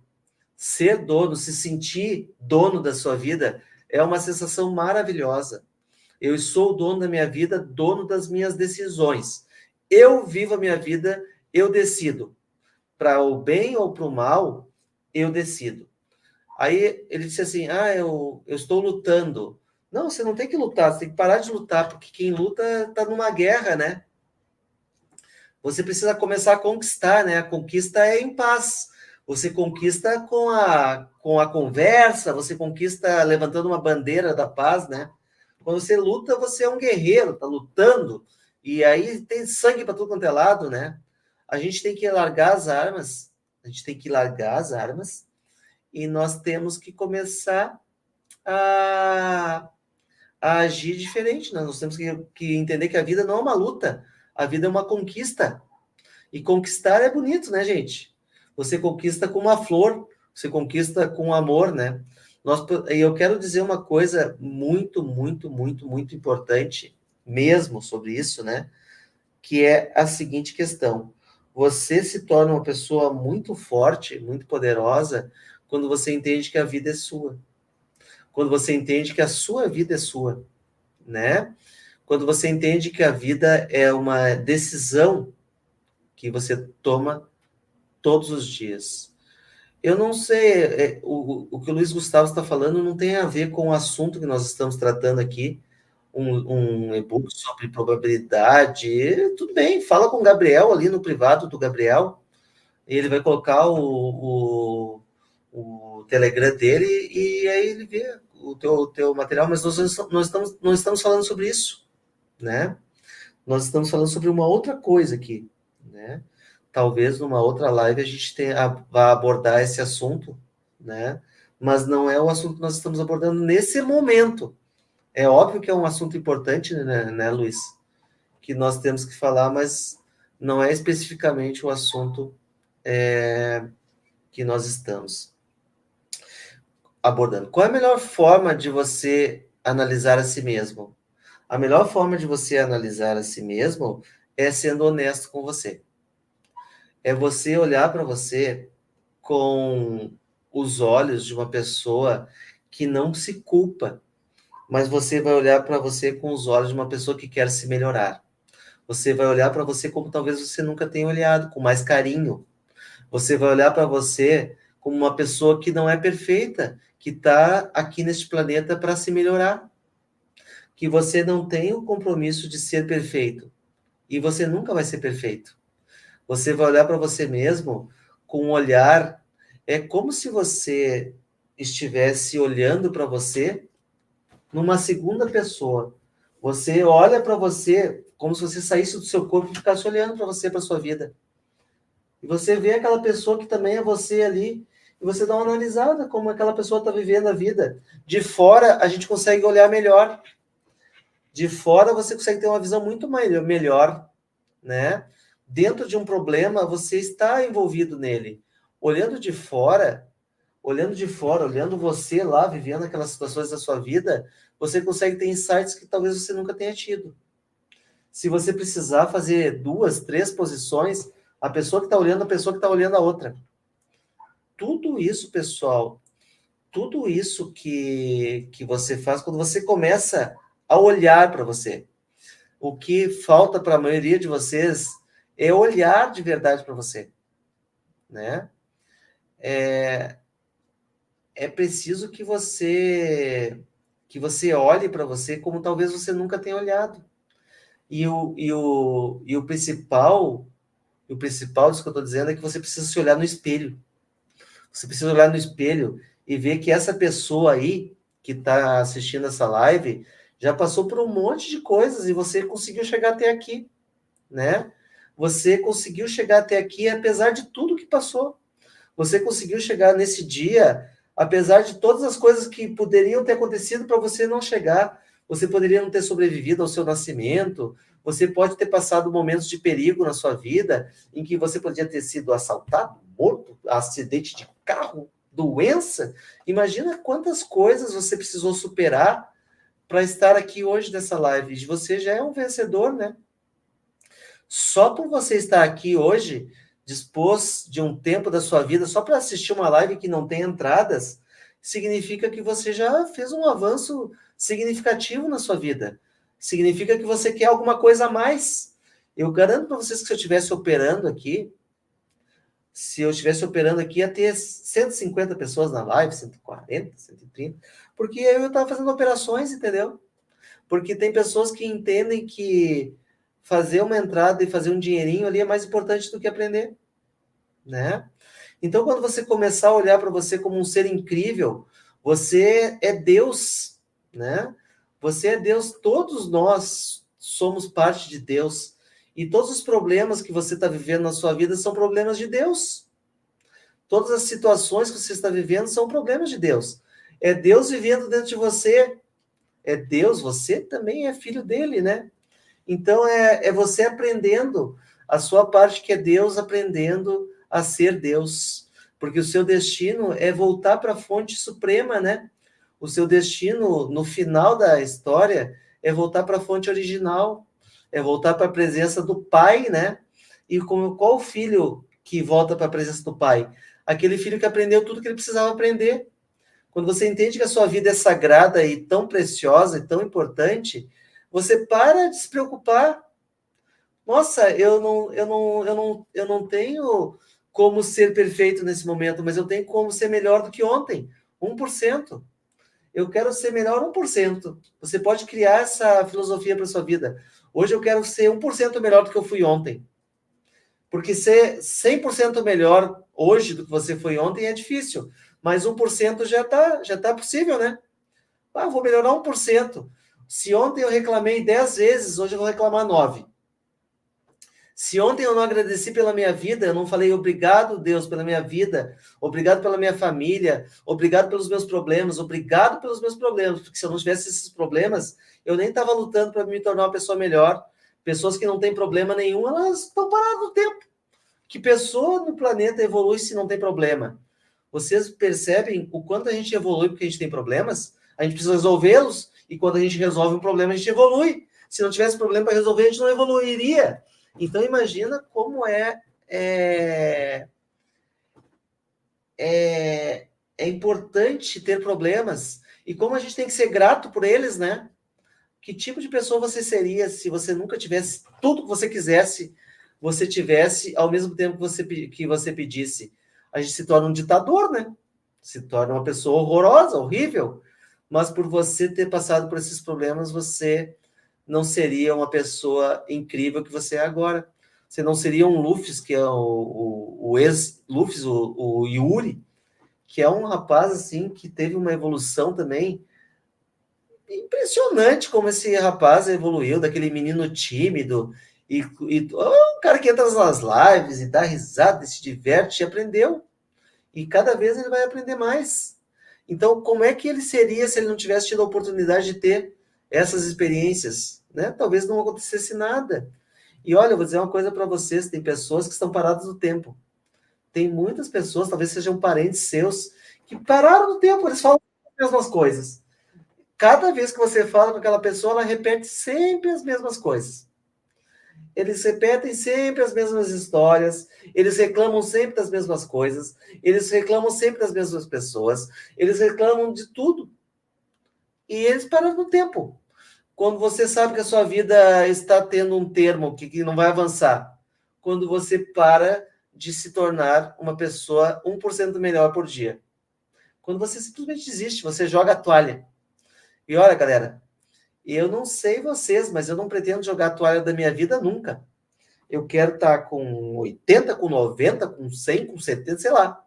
ser dono, se sentir dono da sua vida, é uma sensação maravilhosa. Eu sou o dono da minha vida, dono das minhas decisões. Eu vivo a minha vida, eu decido. Para o bem ou para o mal, eu decido. Aí ele disse assim, eu estou lutando. Não, você não tem que lutar, você tem que parar de lutar, porque quem luta está numa guerra, né? Você precisa começar a conquistar, né? A conquista é em paz. Você conquista com a conversa, você conquista levantando uma bandeira da paz, né? Quando você luta, você é um guerreiro, tá lutando, e aí tem sangue para tudo quanto é lado, né? A gente tem que largar as armas, e nós temos que começar a, a agir diferente, né? Nós temos que entender que a vida não é uma luta, a vida é uma conquista. E conquistar é bonito, né, gente? Você conquista com uma flor, você conquista com amor, né? Eu quero dizer uma coisa muito, muito, muito, muito importante mesmo sobre isso, né? Que é a seguinte questão. Você se torna uma pessoa muito forte, muito poderosa, quando você entende que a vida é sua. Quando você entende que a sua vida é sua, né? Quando você entende que a vida é uma decisão que você toma todos os dias. Eu não sei, o que o Luiz Gustavo está falando não tem a ver com o assunto que nós estamos tratando aqui, um e-book sobre probabilidade. Tudo bem, fala com o Gabriel ali no privado do Gabriel, ele vai colocar o Telegram dele e aí ele vê o teu material, mas nós estamos falando sobre isso, né? Nós estamos falando sobre uma outra coisa aqui, né? Talvez numa outra live a gente vá abordar esse assunto, né? Mas não é o assunto que nós estamos abordando nesse momento. É óbvio que é um assunto importante, né, Luiz? Que nós temos que falar, mas não é especificamente o assunto que nós estamos abordando. Qual é a melhor forma de você analisar a si mesmo? A melhor forma de você analisar a si mesmo é sendo honesto com você. É você olhar para você com os olhos de uma pessoa que não se culpa, mas você vai olhar para você com os olhos de uma pessoa que quer se melhorar. Você vai olhar para você como talvez você nunca tenha olhado, com mais carinho. Você vai olhar para você como uma pessoa que não é perfeita, que está aqui neste planeta para se melhorar. Que você não tem o compromisso de ser perfeito. E você nunca vai ser perfeito. Você vai olhar para você mesmo com um olhar, é como se você estivesse olhando para você numa segunda pessoa. Você olha para você como se você saísse do seu corpo e ficasse olhando para você, para sua vida. E você vê aquela pessoa que também é você ali, e você dá uma analisada como aquela pessoa está vivendo a vida. De fora, a gente consegue olhar melhor. De fora, você consegue ter uma visão muito melhor, né? Dentro de um problema, você está envolvido nele. Olhando de fora, olhando de fora, olhando você lá, vivendo aquelas situações da sua vida, você consegue ter insights que talvez você nunca tenha tido. Se você precisar fazer 2, 3 posições, a pessoa que está olhando, a pessoa que está olhando a outra. Tudo isso, pessoal, tudo isso que você faz, quando você começa a olhar para você, o que falta para a maioria de vocês é olhar de verdade para você, né? É preciso que você olhe para você como talvez você nunca tenha olhado. E o principal disso que eu estou dizendo é que você precisa se olhar no espelho. Você precisa olhar no espelho e ver que essa pessoa aí que está assistindo essa live já passou por um monte de coisas e você conseguiu chegar até aqui, né? Você conseguiu chegar até aqui apesar de tudo que passou. Você conseguiu chegar nesse dia apesar de todas as coisas que poderiam ter acontecido para você não chegar. Você poderia não ter sobrevivido ao seu nascimento, você pode ter passado momentos de perigo na sua vida, em que você podia ter sido assaltado, morto, acidente de carro, doença. Imagina quantas coisas você precisou superar para estar aqui hoje nessa live. E você já é um vencedor, né? Só por você estar aqui hoje, dispôs de um tempo da sua vida só para assistir uma live que não tem entradas, significa que você já fez um avanço significativo na sua vida. Significa que você quer alguma coisa a mais. Eu garanto para vocês que se eu estivesse operando aqui, ia ter 150 pessoas na live, 140, 130, porque eu estava fazendo operações, entendeu? Porque tem pessoas que entendem que fazer uma entrada e fazer um dinheirinho ali é mais importante do que aprender, né? Então, quando você começar a olhar para você como um ser incrível, você é Deus, né? Você é Deus, todos nós somos parte de Deus. E todos os problemas que você está vivendo na sua vida são problemas de Deus. Todas as situações que você está vivendo são problemas de Deus. É Deus vivendo dentro de você. É Deus, você também é filho dele, né? Então, é você aprendendo a sua parte que é Deus, aprendendo a ser Deus. Porque o seu destino é voltar para a fonte suprema, né? O seu destino, no final da história, é voltar para a fonte original, é voltar para a presença do Pai, né? E qual filho que volta para a presença do Pai? Aquele filho que aprendeu tudo que ele precisava aprender. Quando você entende que a sua vida é sagrada e tão preciosa e tão importante, você para de se preocupar. Nossa, eu não tenho como ser perfeito nesse momento, mas eu tenho como ser melhor do que ontem. 1%. Eu quero ser melhor 1%. Você pode criar essa filosofia para sua vida. Hoje eu quero ser 1% melhor do que eu fui ontem. Porque ser 100% melhor hoje do que você foi ontem é difícil. Mas 1% já tá possível, né? Eu vou melhorar 1%. Se ontem eu reclamei 10 vezes, hoje eu vou reclamar 9. Se ontem eu não agradeci pela minha vida, eu não falei obrigado, Deus, pela minha vida, obrigado pela minha família, obrigado pelos meus problemas, obrigado pelos meus problemas, porque se eu não tivesse esses problemas, eu nem estava lutando para me tornar uma pessoa melhor. Pessoas que não têm problema nenhum, elas estão paradas no tempo. Que pessoa no planeta evolui se não tem problema? Vocês percebem o quanto a gente evolui porque a gente tem problemas? A gente precisa resolvê-los, e quando a gente resolve um problema, a gente evolui. Se não tivesse problema para resolver, a gente não evoluiria. Então, imagina como é importante ter problemas e como a gente tem que ser grato por eles, né? Que tipo de pessoa você seria se você nunca tivesse tudo que você quisesse, você tivesse ao mesmo tempo que você pedisse? A gente se torna um ditador, né? Se torna uma pessoa horrorosa, horrível. Mas por você ter passado por esses problemas, você não seria uma pessoa incrível que você é agora. Você não seria um Luffy, que é o ex-Luffy, o Yuri, que é um rapaz assim que teve uma evolução também impressionante, como esse rapaz evoluiu, daquele menino tímido e um cara que entra nas lives e dá risada, e se diverte e aprendeu. E cada vez ele vai aprender mais. Então, como é que ele seria se ele não tivesse tido a oportunidade de ter essas experiências, né? Talvez não acontecesse nada. E olha, eu vou dizer uma coisa para vocês, tem pessoas que estão paradas no tempo. Tem muitas pessoas, talvez sejam parentes seus, que pararam no tempo, eles falam as mesmas coisas. Cada vez que você fala com aquela pessoa, ela repete sempre as mesmas coisas. Eles repetem sempre as mesmas histórias, eles reclamam sempre das mesmas coisas, eles reclamam sempre das mesmas pessoas, eles reclamam de tudo. E eles param no tempo. Quando você sabe que a sua vida está tendo um termo que não vai avançar, quando você para de se tornar uma pessoa 1% melhor por dia. Quando você simplesmente desiste, você joga a toalha. E olha, galera, eu não sei vocês, mas eu não pretendo jogar a toalha da minha vida nunca. Eu quero estar com 80, com 90, com 100, com 70, sei lá.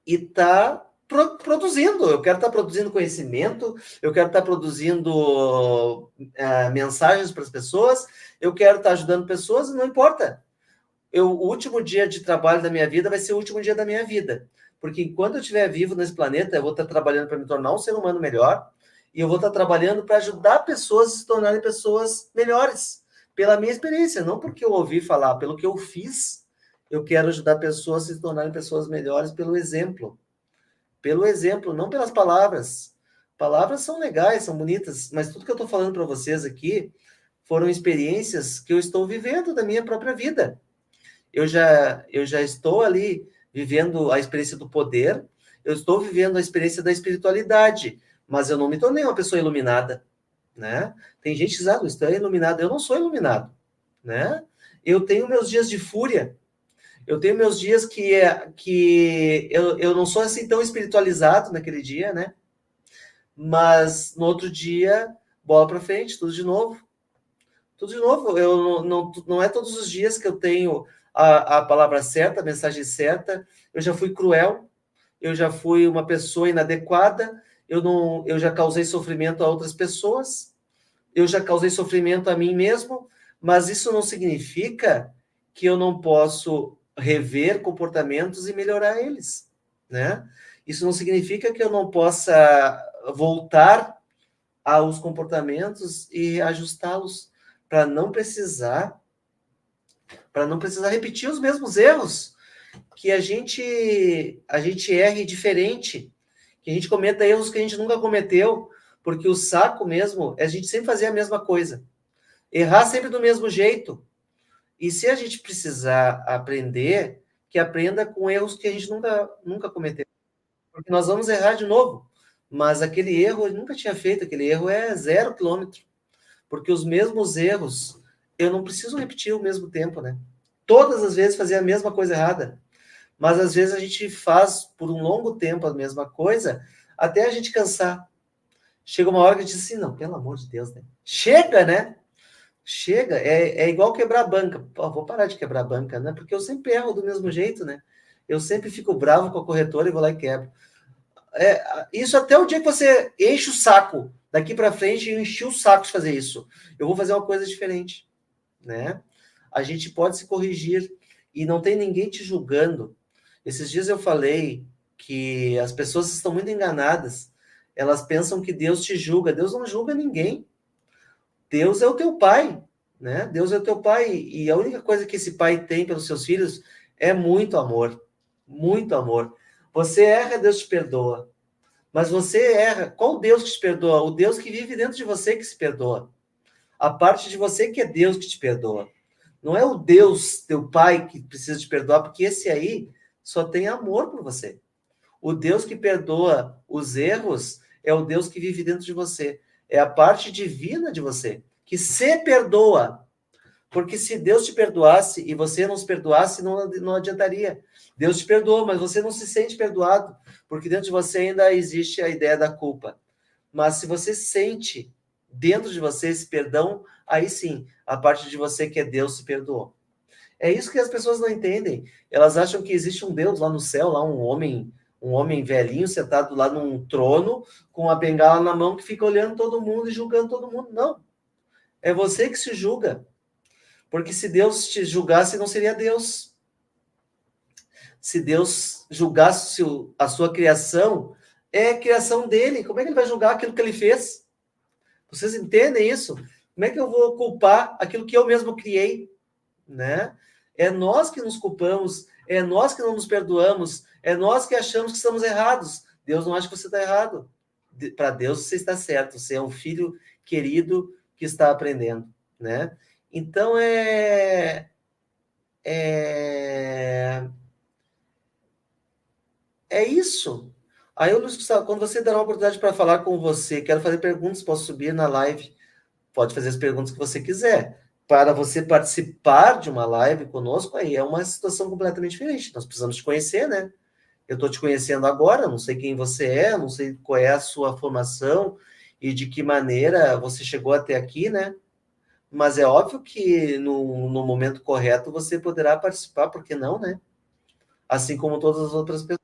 E tá produzindo. Eu quero estar produzindo conhecimento, eu quero estar produzindo mensagens para as pessoas, eu quero estar ajudando pessoas, não importa. O último dia de trabalho da minha vida vai ser o último dia da minha vida. Porque enquanto eu estiver vivo nesse planeta, eu vou estar trabalhando para me tornar um ser humano melhor, e eu vou estar trabalhando para ajudar pessoas a se tornarem pessoas melhores. Pela minha experiência, não porque eu ouvi falar, pelo que eu fiz, eu quero ajudar pessoas a se tornarem pessoas melhores pelo exemplo. Pelo exemplo, não pelas palavras. Palavras são legais, são bonitas, mas tudo que eu estou falando para vocês aqui foram experiências que eu estou vivendo da minha própria vida. Eu já estou ali vivendo a experiência do poder, eu estou vivendo a experiência da espiritualidade, mas eu não me tornei uma pessoa iluminada, né? Tem gente que diz, você é iluminado. Eu não sou iluminado, né? Eu tenho meus dias de fúria, eu tenho meus dias que eu não sou assim tão espiritualizado naquele dia, né? Mas no outro dia, bola para frente, tudo de novo. Tudo de novo. Eu não é todos os dias que eu tenho a palavra certa, a mensagem certa. Eu já fui cruel, eu já fui uma pessoa inadequada, eu já causei sofrimento a outras pessoas, eu já causei sofrimento a mim mesmo, mas isso não significa que eu não posso rever comportamentos e melhorar eles, né? Isso não significa que eu não possa voltar aos comportamentos e ajustá-los para não precisar repetir os mesmos erros, que a gente erre diferente, que a gente cometa erros que a gente nunca cometeu, porque o saco mesmo é a gente sempre fazer a mesma coisa, errar sempre do mesmo jeito. E se a gente precisar aprender, que aprenda com erros que a gente nunca cometeu. Porque nós vamos errar de novo. Mas aquele erro eu nunca tinha feito, aquele erro é 0 quilômetro. Porque os mesmos erros, eu não preciso repetir ao mesmo tempo, né? Todas as vezes fazer a mesma coisa errada. Mas às vezes a gente faz por um longo tempo a mesma coisa, até a gente cansar. Chega uma hora que a gente diz assim, não, pelo amor de Deus, né? Chega, né? Chega, é igual quebrar a banca. Pô, vou parar de quebrar a banca, né? Porque eu sempre erro do mesmo jeito, né? Eu sempre fico bravo com a corretora e vou lá e quebro. Isso até o dia que você enche o saco. Daqui para frente, eu enchi o saco de fazer isso. Eu vou fazer uma coisa diferente, né? A gente pode se corrigir e não tem ninguém te julgando. Esses dias eu falei que as pessoas estão muito enganadas. Elas pensam que Deus te julga. Deus não julga ninguém. Deus é o teu pai, né? Deus é o teu pai e a única coisa que esse pai tem pelos seus filhos é muito amor, muito amor. Você erra, Deus te perdoa. Mas você erra, qual Deus que te perdoa? O Deus que vive dentro de você que se perdoa. A parte de você que é Deus que te perdoa. Não é o Deus, teu pai, que precisa te perdoar, porque esse aí só tem amor por você. O Deus que perdoa os erros é o Deus que vive dentro de você. É a parte divina de você, que se perdoa. Porque se Deus te perdoasse e você não se perdoasse, não adiantaria. Deus te perdoa, mas você não se sente perdoado, porque dentro de você ainda existe a ideia da culpa. Mas se você sente dentro de você esse perdão, aí sim, a parte de você que é Deus se perdoou. É isso que as pessoas não entendem. Elas acham que existe um Deus lá no céu, lá um homem velhinho sentado lá num trono com a bengala na mão que fica olhando todo mundo e julgando todo mundo. Não. É você que se julga. Porque se Deus te julgasse, não seria Deus. Se Deus julgasse a sua criação, é a criação dele. Como é que ele vai julgar aquilo que ele fez? Vocês entendem isso? Como é que eu vou culpar aquilo que eu mesmo criei? Né? É nós que nos culpamos, é nós que não nos perdoamos, É nós que achamos que estamos errados. Deus não acha que você está errado. Para Deus você está certo. Você é um filho querido que está aprendendo, né? Então é isso. Aí, Luiz Gustavo, quando você der uma oportunidade para falar com você, quero fazer perguntas, posso subir na live, pode fazer as perguntas que você quiser. Para você participar de uma live conosco, aí é uma situação completamente diferente. Nós precisamos te conhecer, né? Eu estou te conhecendo agora, não sei quem você é, não sei qual é a sua formação e de que maneira você chegou até aqui, né? Mas é óbvio que no momento correto você poderá participar, por que não, né? Assim como todas as outras pessoas.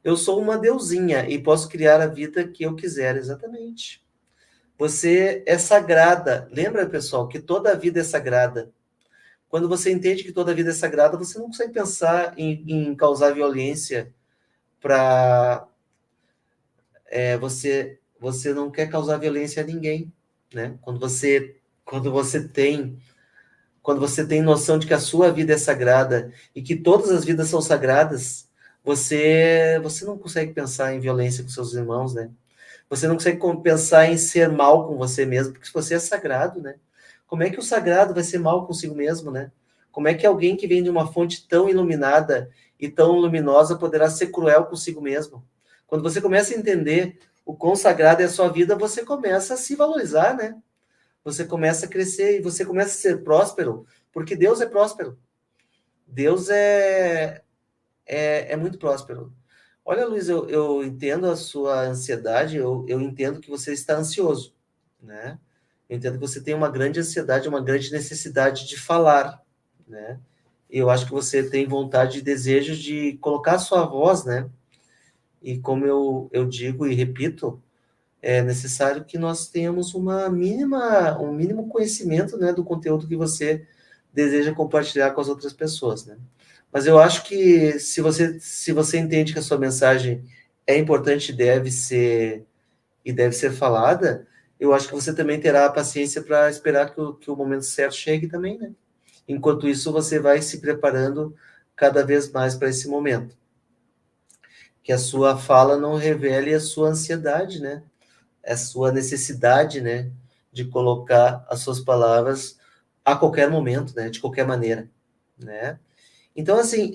Eu sou uma deusinha e posso criar a vida que eu quiser, exatamente. Você é sagrada. Lembra, pessoal, que toda a vida é sagrada. Quando você entende que toda a vida é sagrada, você não consegue pensar em causar violência para você não quer causar violência a ninguém, né? Quando você tem noção de que a sua vida é sagrada e que todas as vidas são sagradas, você não consegue pensar em violência com seus irmãos, né? Você não consegue pensar em ser mal com você mesmo, porque você é sagrado, né? Como é que o sagrado vai ser mal consigo mesmo, né? Como é que alguém que vem de uma fonte tão iluminada e tão luminosa poderá ser cruel consigo mesmo? Quando você começa a entender o quão sagrado é a sua vida, você começa a se valorizar, né? Você começa a crescer e você começa a ser próspero, porque Deus é próspero. Deus é muito próspero. Olha, Luiz, eu entendo a sua ansiedade, eu entendo que você está ansioso, né? Eu entendo que você tem uma grande ansiedade, uma grande necessidade de falar, né? E eu acho que você tem vontade e desejo de colocar a sua voz, né? E como eu digo e repito, é necessário que nós tenhamos um mínimo conhecimento, né, do conteúdo que você deseja compartilhar com as outras pessoas, né? Mas eu acho que se você entende que a sua mensagem é importante e deve ser falada, eu acho que você também terá a paciência para esperar que o momento certo chegue também, né? Enquanto isso, você vai se preparando cada vez mais para esse momento. Que a sua fala não revele a sua ansiedade, né? A sua necessidade, né, de colocar as suas palavras a qualquer momento, né, de qualquer maneira, né? Então, assim,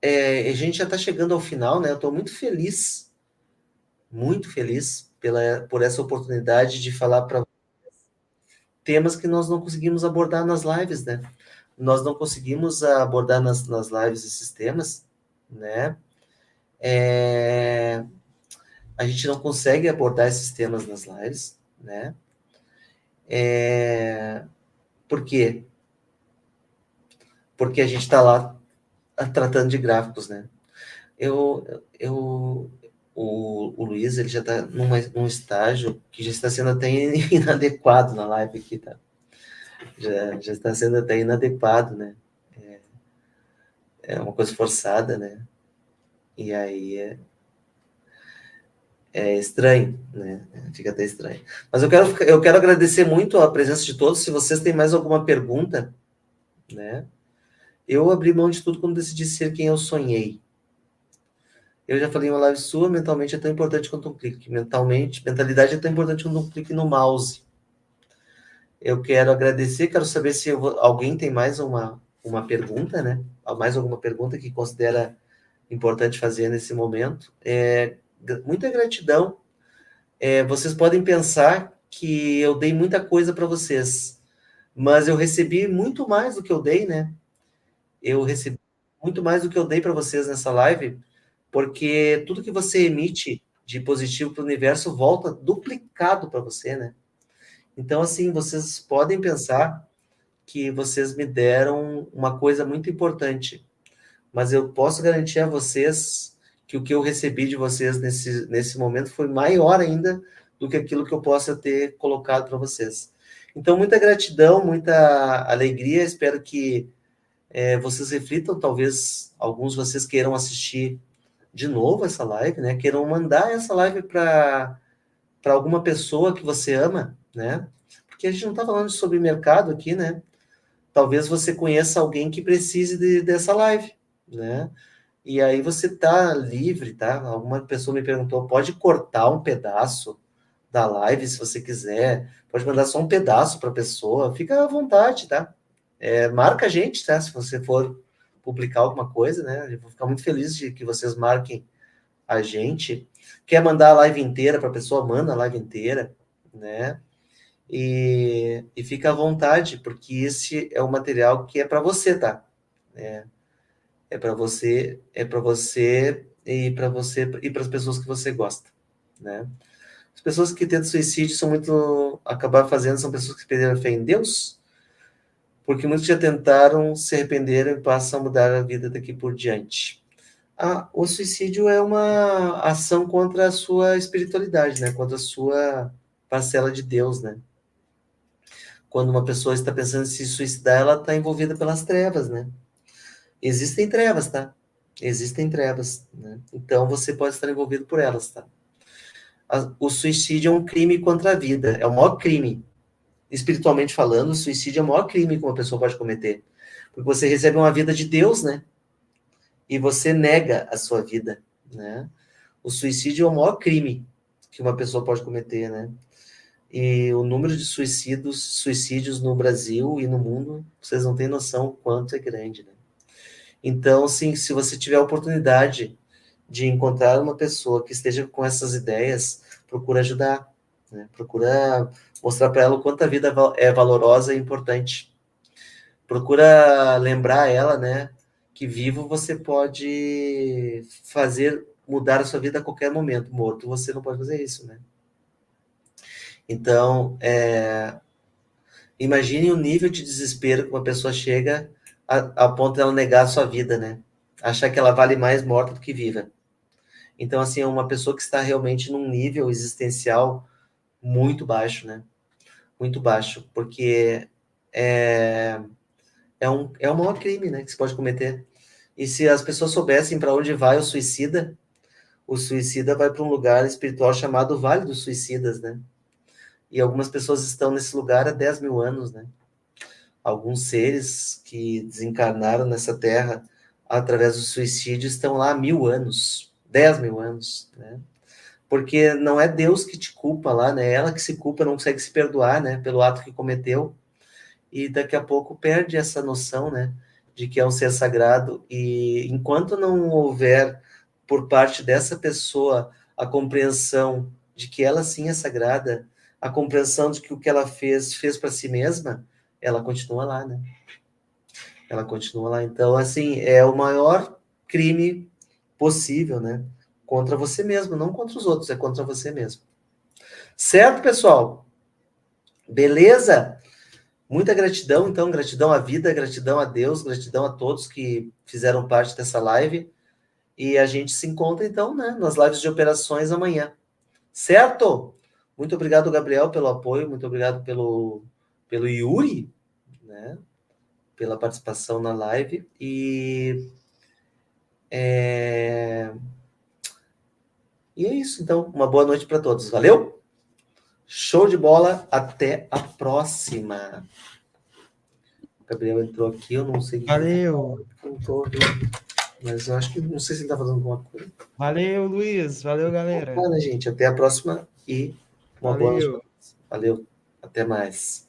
a gente já está chegando ao final, né? Eu estou muito feliz por essa oportunidade de falar para temas que nós não conseguimos abordar nas lives, né? Nós não conseguimos abordar nas lives esses temas, né? A gente não consegue abordar esses temas nas lives, né? Por quê? Porque a gente está lá tratando de gráficos, né? O Luiz, ele já está num estágio que já está sendo até inadequado na live aqui, tá? Já está sendo até inadequado, né? É uma coisa forçada, né? E aí é estranho, né? Fica até estranho. Mas eu quero agradecer muito a presença de todos. Se vocês têm mais alguma pergunta, né? Eu abri mão de tudo quando decidi ser quem eu sonhei. Eu já falei em uma live sua, mentalmente é tão importante quanto um clique. Mentalidade é tão importante quanto um clique no mouse. Eu quero agradecer, quero saber se alguém tem mais uma pergunta, né? Mais alguma pergunta que considera importante fazer nesse momento. Muita gratidão. Vocês podem pensar que eu dei muita coisa para vocês, mas eu recebi muito mais do que eu dei, né? Eu recebi muito mais do que eu dei para vocês nessa live, porque tudo que você emite de positivo para o universo volta duplicado para você, né? Então, assim, vocês podem pensar que vocês me deram uma coisa muito importante, mas eu posso garantir a vocês que o que eu recebi de vocês nesse momento foi maior ainda do que aquilo que eu possa ter colocado para vocês. Então, muita gratidão, muita alegria, espero que vocês reflitam, talvez alguns de vocês queiram assistir de novo essa live, né? Queiram mandar essa live para alguma pessoa que você ama, né? Porque a gente não está falando sobre mercado aqui, né? Talvez você conheça alguém que precise dessa live, né? E aí você tá livre, tá? Alguma pessoa me perguntou, pode cortar um pedaço da live se você quiser, pode mandar só um pedaço para a pessoa, fica à vontade, tá? Marca a gente, tá? Se você for publicar alguma coisa, né? Eu vou ficar muito feliz de que vocês marquem a gente. Quer mandar a live inteira para a pessoa, manda a live inteira, né? E fica à vontade, porque esse é o material que é para você, tá? Para você, para você e para você e para as pessoas que você gosta, né? As pessoas que tentam suicídio são muito acabar fazendo são pessoas que perderam a fé em Deus, porque muitos já tentaram, se arrependeram e passam a mudar a vida daqui por diante. O suicídio é uma ação contra a sua espiritualidade, né? Contra a sua parcela de Deus, né? Quando uma pessoa está pensando em se suicidar, ela está envolvida pelas trevas, né? Existem trevas, tá? Existem trevas, né? Então você pode estar envolvido por elas, tá? O suicídio é um crime contra a vida, é o maior crime. Espiritualmente falando, o suicídio é o maior crime que uma pessoa pode cometer. Porque você recebe uma vida de Deus, né? E você nega a sua vida, né? O suicídio é o maior crime que uma pessoa pode cometer, né? E o número de suicídios no Brasil e no mundo, vocês não têm noção o quanto é grande, né? Então, assim, se você tiver a oportunidade de encontrar uma pessoa que esteja com essas ideias, procura ajudar, né? Procura mostrar para ela o quanto a vida é valorosa e importante. Procura lembrar ela, né, que vivo você pode mudar a sua vida a qualquer momento. Morto, você não pode fazer isso, né? Então, imagine o nível de desespero que uma pessoa chega a ponto de ela negar a sua vida, né? Achar que ela vale mais morta do que viva. Então, assim, é uma pessoa que está realmente num nível existencial muito baixo, né? Muito baixo, porque é o maior crime, né, que se pode cometer. E se as pessoas soubessem para onde vai o suicida vai para um lugar espiritual chamado Vale dos Suicidas, né? E algumas pessoas estão nesse lugar há 10 mil anos, né? Alguns seres que desencarnaram nessa terra através do suicídio estão lá há 1000 anos, 10 mil anos, né? Porque não é Deus que te culpa lá, né? Ela que se culpa, não consegue se perdoar, né? Pelo ato que cometeu. E daqui a pouco perde essa noção, né? De que é um ser sagrado. E enquanto não houver, por parte dessa pessoa, a compreensão de que ela sim é sagrada, a compreensão de que o que ela fez para si mesma, ela continua lá, né? Ela continua lá. Então, assim, é o maior crime possível, né? Contra você mesmo, não contra os outros, é contra você mesmo. Certo, pessoal? Beleza? Muita gratidão, então, gratidão à vida, gratidão a Deus, gratidão a todos que fizeram parte dessa live. E a gente se encontra, então, né, nas lives de operações amanhã. Certo? Muito obrigado, Gabriel, pelo apoio, muito obrigado pelo Yuri, né, pela participação na live. E é isso, então. Uma boa noite para todos. Valeu? Show de bola. Até a próxima. O Gabriel entrou aqui, eu não sei o que Valeu. mas eu acho que não sei se ele está fazendo alguma coisa. Valeu, Luiz. Valeu, galera. Bom, né, gente? Até a próxima e uma boa noite. Valeu. Valeu. Até mais.